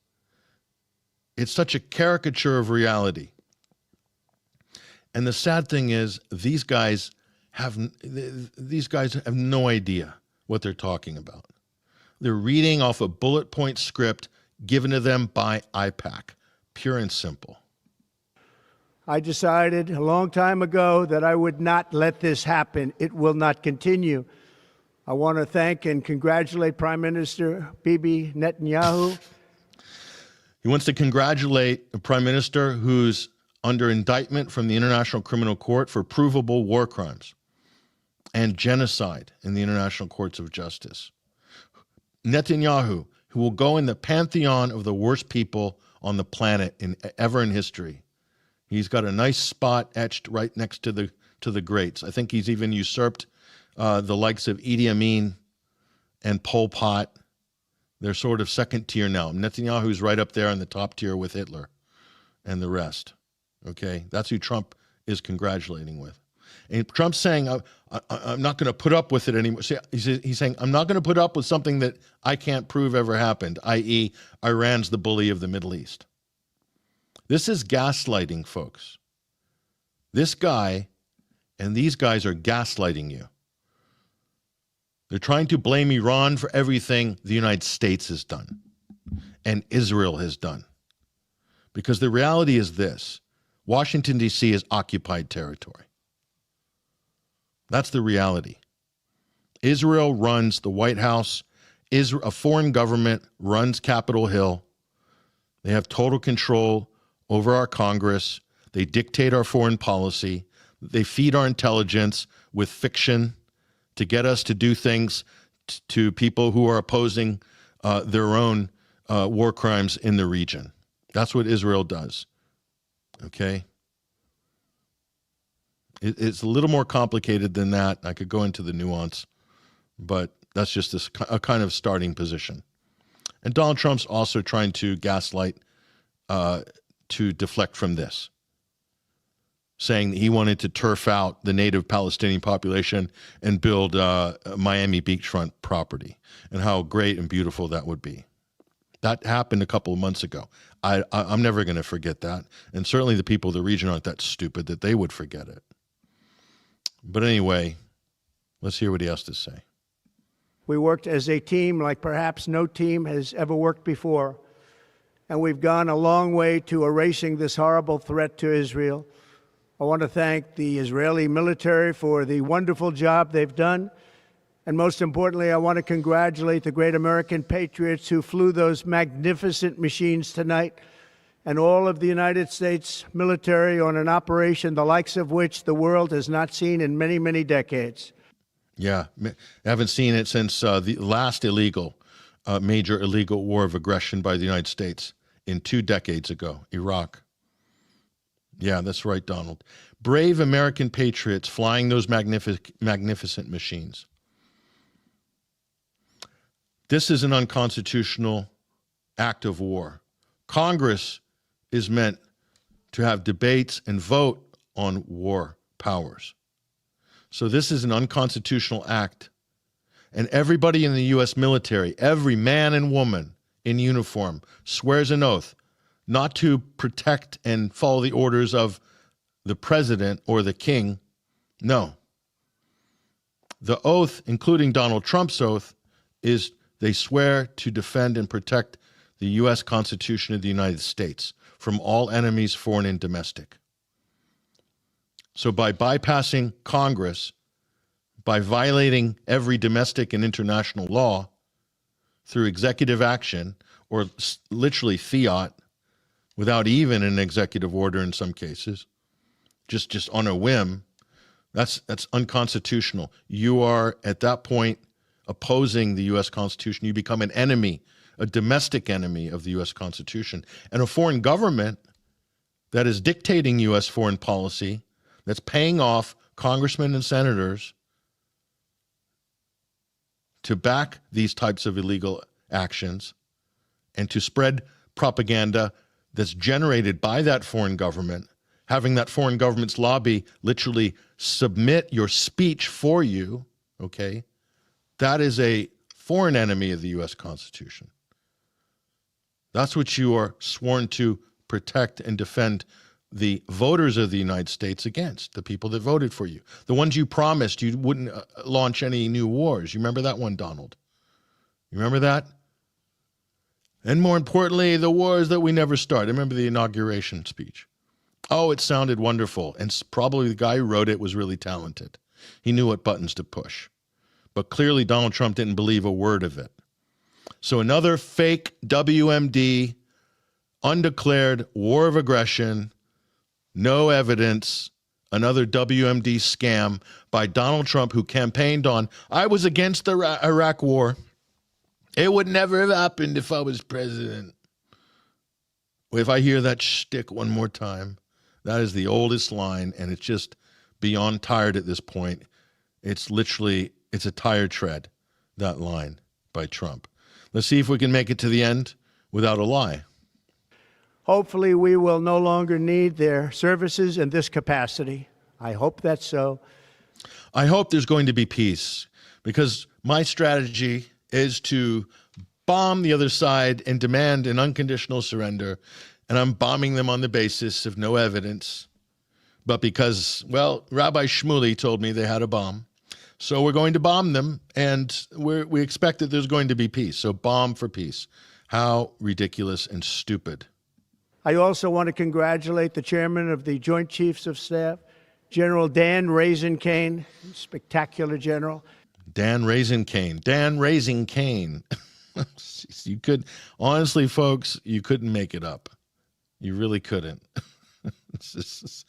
It's such a caricature of reality. And the sad thing is, these guys have no idea what they're talking about. They're reading off a bullet point script given to them by IPAC, pure and simple. I decided a long time ago that I would not let this happen. It will not continue. I want to thank and congratulate Prime Minister Bibi Netanyahu. He wants to congratulate a prime minister who's under indictment from the International Criminal Court for provable war crimes and genocide in the International Courts of Justice. Netanyahu, who will go in the pantheon of the worst people on the planet ever in history. He's got a nice spot etched right next to the greats. I think he's even usurped the likes of Idi Amin and Pol Pot. They're sort of second tier now. Netanyahu's right up there in the top tier with Hitler and the rest. Okay, that's who Trump is congratulating with. And Trump's saying, I'm not going to put up with it anymore. See, he's saying, I'm not going to put up with something that I can't prove ever happened, i.e. Iran's the bully of the Middle East. This is gaslighting, folks. This guy and these guys are gaslighting you. They're trying to blame Iran for everything the United States has done and Israel has done. Because the reality is this: Washington, D.C. is occupied territory. That's the reality. Israel runs the White House. A foreign government runs Capitol Hill. They have total control over our Congress. They dictate our foreign policy. They feed our intelligence with fiction to get us to do things to people who are opposing their own war crimes in the region. That's what Israel does. Okay? It's a little more complicated than that. I could go into the nuance, but that's just a kind of starting position. And Donald Trump's also trying to gaslight to deflect from this, saying that he wanted to turf out the native Palestinian population and build Miami beachfront property, and how great and beautiful that would be. That happened a couple of months ago. I'm never going to forget that. And certainly the people of the region aren't that stupid that they would forget it. But anyway, let's hear what he has to say. We worked as a team like perhaps no team has ever worked before. And we've gone a long way to erasing this horrible threat to Israel. I want to thank the Israeli military for the wonderful job they've done. And most importantly, I want to congratulate the great American patriots who flew those magnificent machines tonight, and all of the United States military on an operation the likes of which the world has not seen in many, many decades. Yeah, I haven't seen it since the last major illegal war of aggression by the United States in 2 decades ago, Iraq. Yeah, that's right, Donald. Brave American patriots flying those magnificent machines. This is an unconstitutional act of war. Congress is meant to have debates and vote on war powers. So this is an unconstitutional act. And everybody in the U.S. military, every man and woman in uniform, swears an oath not to protect and follow the orders of the president or the king. No. The oath, including Donald Trump's oath, is they swear to defend and protect the U.S. Constitution of the United States from all enemies, foreign and domestic. So by bypassing Congress, by violating every domestic and international law through executive action, or literally fiat, without even an executive order in some cases, just on a whim, that's unconstitutional. You are, at that point, opposing the U.S. Constitution. You become an enemy, a domestic enemy of the U.S. Constitution. And a foreign government that is dictating U.S. foreign policy, that's paying off congressmen and senators to back these types of illegal actions and to spread propaganda that's generated by that foreign government, having that foreign government's lobby literally submit your speech for you, okay? That is a foreign enemy of the U.S. Constitution. That's what you are sworn to protect and defend the voters of the United States against, the people that voted for you. The ones you promised you wouldn't launch any new wars. You remember that one, Donald? You remember that? And more importantly, the wars that we never start. I remember the inauguration speech. Oh, it sounded wonderful. And probably the guy who wrote it was really talented. He knew what buttons to push. But clearly Donald Trump didn't believe a word of it. So another fake WMD, undeclared war of aggression, no evidence, another WMD scam by Donald Trump, who campaigned on, I was against the Iraq war. It would never have happened if I was president. If I hear that shtick one more time, that is the oldest line, and it's just beyond tired at this point. It's literally, it's a tire tread, that line by Trump. Let's see if we can make it to the end without a lie. Hopefully, we will no longer need their services in this capacity. I hope that's so. I hope there's going to be peace, because my strategy is to bomb the other side and demand an unconditional surrender. And I'm bombing them on the basis of no evidence, but because, well, Rabbi Shmuley told me they had a bomb. So we're going to bomb them, and we expect that there's going to be peace. So bomb for peace. How ridiculous and stupid. I also want to congratulate the chairman of the Joint Chiefs of Staff, General Dan Raising Cane, spectacular general. Dan Raising Cane. Dan Raising Cane. You could, honestly, folks, you couldn't make it up. You really couldn't. It's just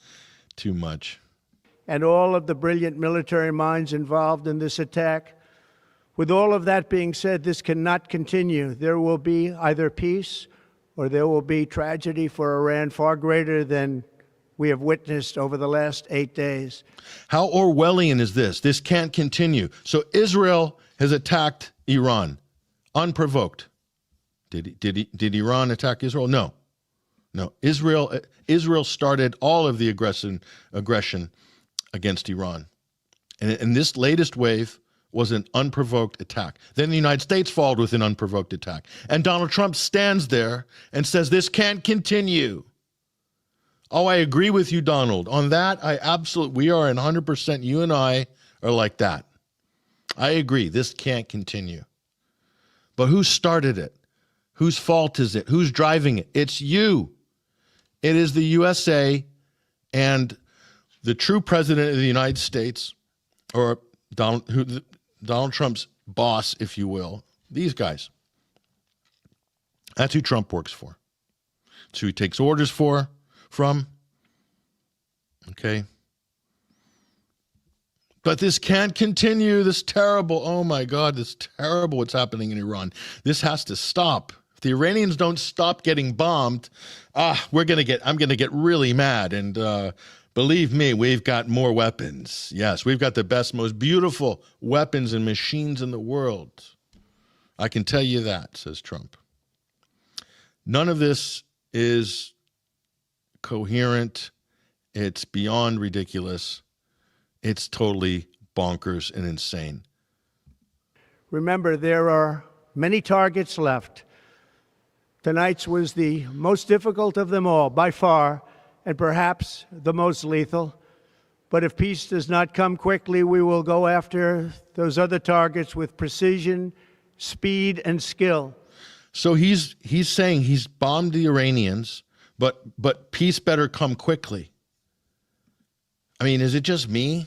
too much. And all of the brilliant military minds involved in this attack. With all of that being said, this cannot continue. There will be either peace or there will be tragedy for Iran far greater than we have witnessed over the last 8 days. How Orwellian is this? This can't continue. So Israel has attacked Iran, unprovoked. Did Iran attack Israel? No. No. Israel started all of the aggression against Iran. And this latest wave was an unprovoked attack. Then the United States followed with an unprovoked attack. And Donald Trump stands there and says, this can't continue. Oh, I agree with you, Donald. On that, we are in 100%, you and I are like that. I agree, this can't continue. But who started it? Whose fault is it? Who's driving it? It's you. It is the USA and the true president of the United States, or Donald Trump's boss, if you will, these guys. That's who Trump works for. It's who he takes orders from. Okay. But this can't continue. This terrible, oh my God, this terrible what's happening in Iran. This has to stop. If the Iranians don't stop getting bombed, I'm going to get really mad. And believe me, we've got more weapons. Yes, we've got the best, most beautiful weapons and machines in the world. I can tell you that, says Trump. None of this is coherent. It's beyond ridiculous. It's totally bonkers and insane. Remember, there are many targets left. Tonight's was the most difficult of them all, by far, and perhaps the most lethal. But if peace does not come quickly, we will go after those other targets with precision, speed, and skill. So he's saying he's bombed the Iranians, but peace better come quickly. I mean, is it just me?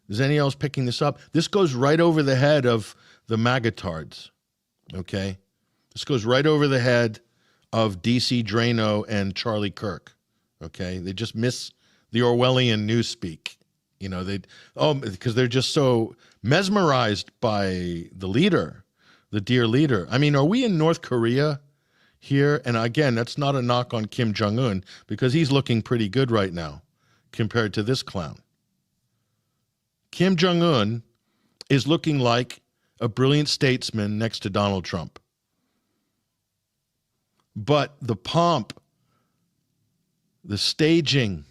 Is anyone else picking this up? This goes right over the head of the MAGA-tards, okay? This goes right over the head of DC Drano and Charlie Kirk. Okay, they just miss the Orwellian newspeak. You know, because they're just so mesmerized by the leader, the dear leader. I mean, are we in North Korea here? And again, that's not a knock on Kim Jong-un, because he's looking pretty good right now compared to this clown. Kim Jong-un is looking like a brilliant statesman next to Donald Trump. But the pomp, the staging,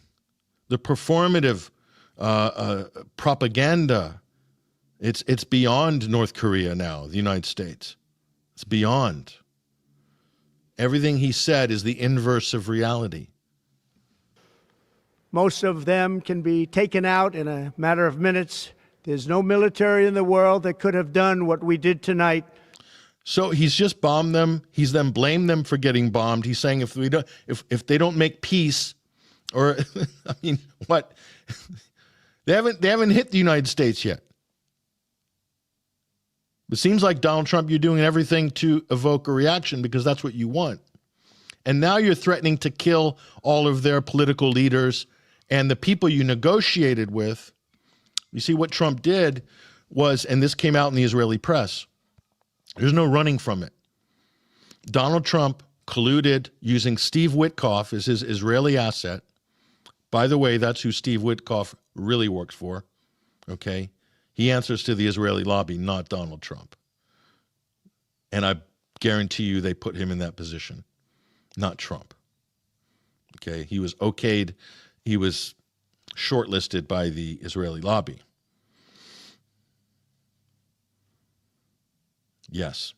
the performative propaganda, it's beyond North Korea now, the United States. It's beyond. Everything he said is the inverse of reality. Most of them can be taken out in a matter of minutes. There's no military in the world that could have done what we did tonight. So he's just bombed them. He's then blamed them for getting bombed. He's saying if they don't make peace, or I mean, what? They haven't hit the United States yet. It seems like, Donald Trump, you're doing everything to evoke a reaction because that's what you want. And now you're threatening to kill all of their political leaders and the people you negotiated with. You see, what Trump did was, and this came out in the Israeli press, there's no running from it. Donald Trump colluded using Steve Witkoff as his Israeli asset. By the way, that's who Steve Witkoff really works for, okay? He answers to the Israeli lobby, not Donald Trump. And I guarantee you they put him in that position, not Trump. Okay, he was okayed, he was shortlisted by the Israeli lobby. Yes.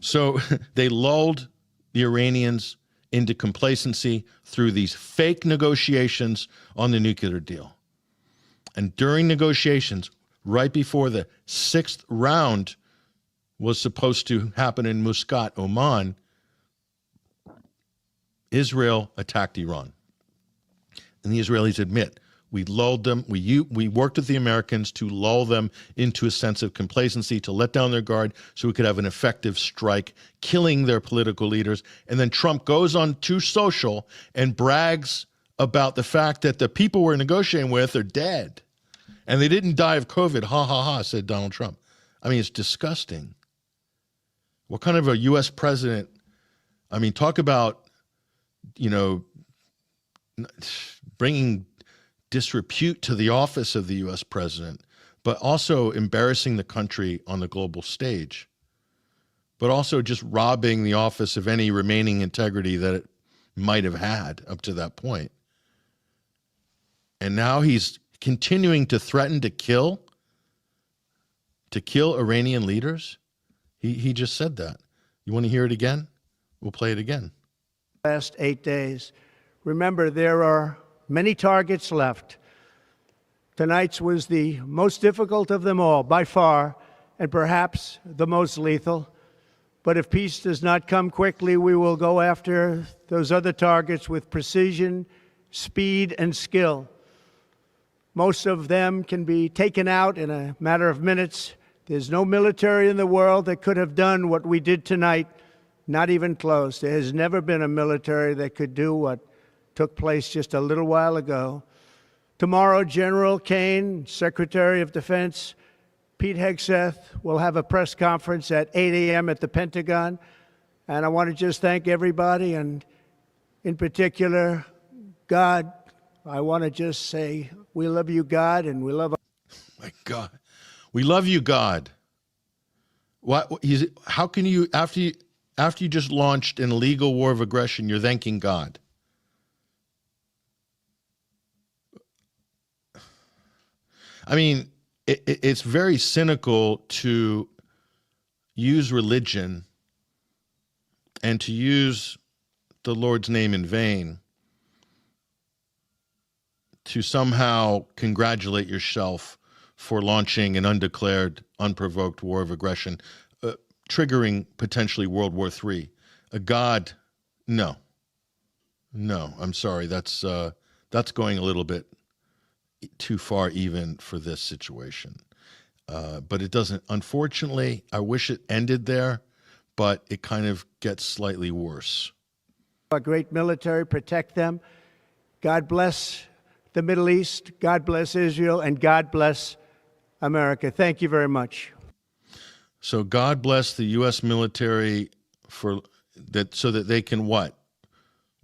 So they lulled the Iranians into complacency through these fake negotiations on the nuclear deal. And during negotiations, right before the 6th round was supposed to happen in Muscat, Oman, Israel attacked Iran. And the Israelis admit, we lulled them, we worked with the Americans to lull them into a sense of complacency, to let down their guard so we could have an effective strike, killing their political leaders. And then Trump goes on to social and brags about the fact that the people we're negotiating with are dead. And they didn't die of COVID, ha, ha, ha, said Donald Trump. I mean, it's disgusting. What kind of a U.S. president, I mean, talk about, you know, bringing disrepute to the office of the U.S. president, but also embarrassing the country on the global stage, but also just robbing the office of any remaining integrity that it might have had up to that point. And now he's continuing to threaten to kill Iranian leaders. He just said that. You want to hear it again? We'll play it again. Last 8 days. Remember, there are many targets left. Tonight's was the most difficult of them all, by far, and perhaps the most lethal. But if peace does not come quickly, we will go after those other targets with precision, speed, and skill. Most of them can be taken out in a matter of minutes. There's no military in the world that could have done what we did tonight, not even close. There has never been a military that could do what took place just a little while ago. Tomorrow, General Kane, Secretary of Defense, Pete Hegseth will have a press conference at 8 a.m. at the Pentagon. And I want to just thank everybody, and in particular, God. I want to just say, we love you, God, and we love... My God. We love you, God. How can you, after you just launched an illegal war of aggression, you're thanking God? I mean, it's very cynical to use religion and to use the Lord's name in vain to somehow congratulate yourself for launching an undeclared, unprovoked war of aggression, triggering potentially World War III. A God, no, I'm sorry. That's going a little bit too far even for this situation. But it doesn't, unfortunately, I wish it ended there, but it kind of gets slightly worse. Our great military, protect them. God bless the Middle East, God bless Israel, and God bless America. Thank you very much. So God bless the U.S. military for that, so that they can what?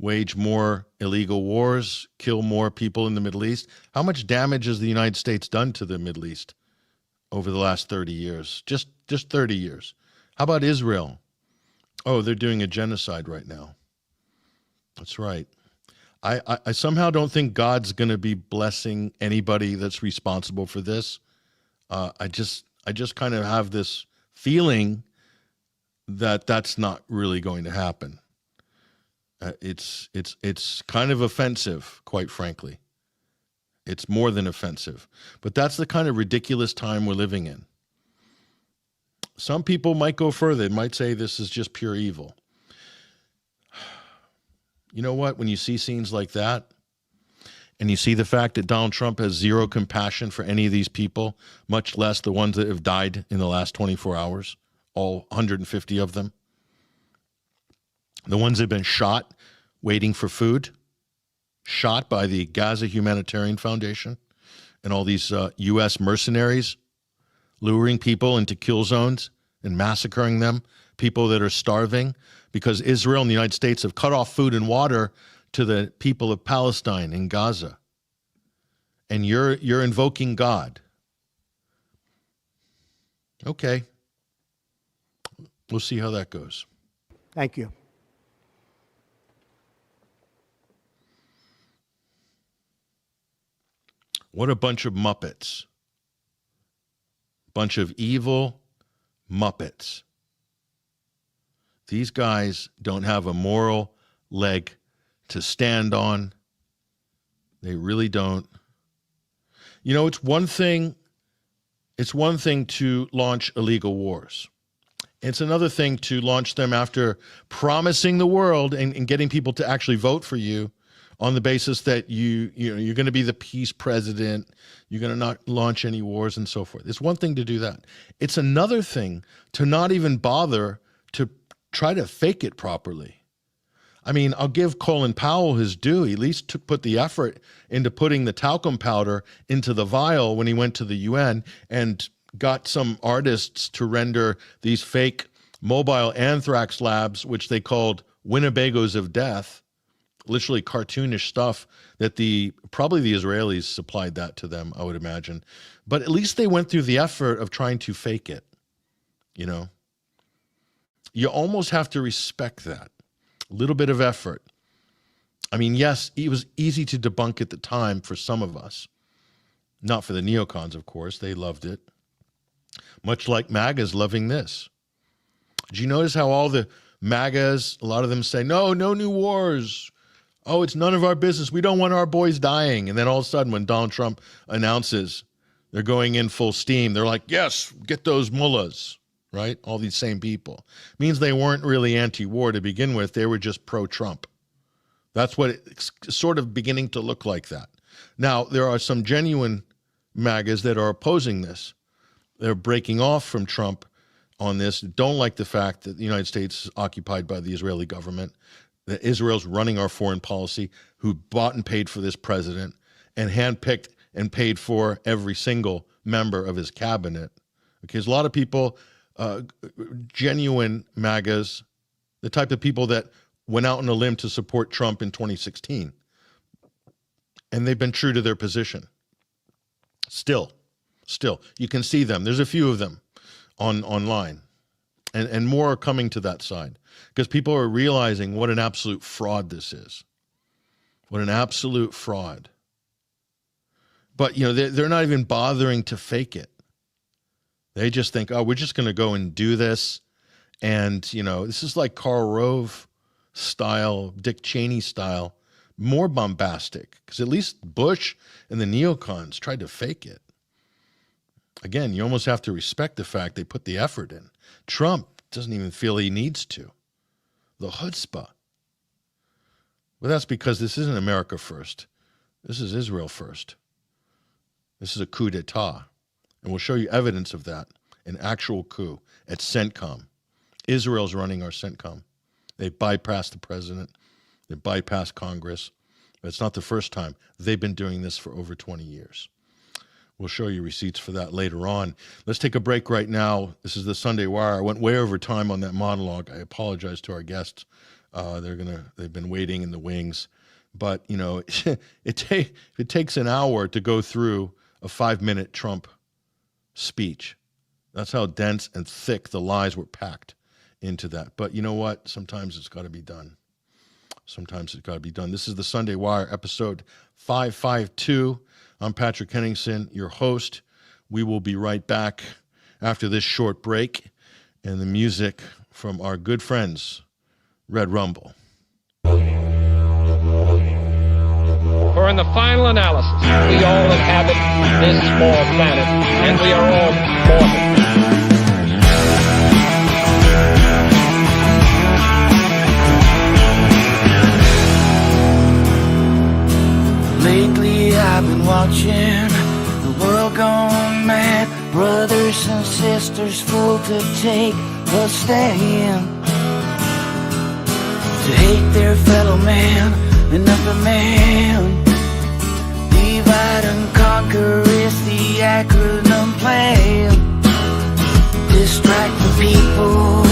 Wage more illegal wars, kill more people in the Middle East. How much damage has the United States done to the Middle East over the last 30 years? Just 30 years. How about Israel? Oh, they're doing a genocide right now. That's right. I somehow don't think God's going to be blessing anybody that's responsible for this. I just kind of have this feeling that that's not really going to happen. It's kind of offensive, quite frankly. It's more than offensive. But that's the kind of ridiculous time we're living in. Some people might go further. They might say this is just pure evil. You know what? When you see scenes like that, and you see the fact that Donald Trump has zero compassion for any of these people, much less the ones that have died in the last 24 hours, all 150 of them, the ones that have been shot waiting for food, shot by the Gaza Humanitarian Foundation, and all these U.S. mercenaries luring people into kill zones and massacring them, people that are starving, because Israel and the United States have cut off food and water to the people of Palestine and Gaza. And you're invoking God. Okay. We'll see how that goes. Thank you. What a bunch of Muppets. Bunch of evil Muppets. These guys don't have a moral leg to stand on. They really don't. You know, it's one thing to launch illegal wars. It's another thing to launch them after promising the world and getting people to actually vote for you on the basis that you're going to be the peace president, you're going to not launch any wars and so forth. It's one thing to do that. It's another thing to not even bother to try to fake it properly. I mean, I'll give Colin Powell his due. He at least put the effort into putting the talcum powder into the vial when he went to the UN and got some artists to render these fake mobile anthrax labs, which they called Winnebagos of death, literally cartoonish stuff that probably the Israelis supplied that to them, I would imagine. But at least they went through the effort of trying to fake it, you know. You almost have to respect that. A little bit of effort. I mean, yes, it was easy to debunk at the time for some of us. Not for the neocons, of course. They loved it. Much like MAGA's loving this. Did you notice how all the MAGAs, a lot of them say, no new wars. Oh, it's none of our business. We don't want our boys dying. And then all of a sudden, when Donald Trump announces they're going in full steam, they're like, yes, get those mullahs. Right? All these same people. Means they weren't really anti-war to begin with. They were just pro-Trump. That's what it's sort of beginning to look like that. Now, there are some genuine MAGAs that are opposing this. They're breaking off from Trump on this, don't like the fact that the United States is occupied by the Israeli government, that Israel's running our foreign policy, who bought and paid for this president and handpicked and paid for every single member of his cabinet. Because a lot of people... genuine MAGAs, the type of people that went out on a limb to support Trump in 2016. And they've been true to their position. Still, you can see them. There's a few of them online. And more are coming to that side. Because people are realizing what an absolute fraud this is. What an absolute fraud. But, you know, they're not even bothering to fake it. They just think, oh, we're just going to go and do this. And, you know, this is like Karl Rove style, Dick Cheney style, more bombastic. Because at least Bush and the neocons tried to fake it. Again, you almost have to respect the fact they put the effort in. Trump doesn't even feel he needs to. The chutzpah. Well, that's because this isn't America first. This is Israel first. This is a coup d'etat. And we'll show you evidence of that, an actual coup at CENTCOM. Israel's running our CENTCOM. They bypassed the president. They bypassed Congress. It's not the first time. They've been doing this for over 20 years. We'll show you receipts for that later on. Let's take a break right now. This is the Sunday Wire. I went way over time on that monologue. I apologize to our guests. They've been waiting in the wings. But, you know, it takes an hour to go through a 5-minute Trump speech. That's how dense and thick the lies were packed into that. But you know what? Sometimes it's got to be done. Sometimes it's got to be done. This is the Sunday Wire, episode 552. I'm Patrick Henningsen, your host. We will be right back after this short break and the music from our good friends, Red Rumble. For in the final analysis, we all inhabit this small planet, and we are all mortal. Lately I've been watching the world gone mad. Brothers and sisters full to take a stand, to hate their fellow man, another man. Divide and conquer is the acronym plan. Distract the people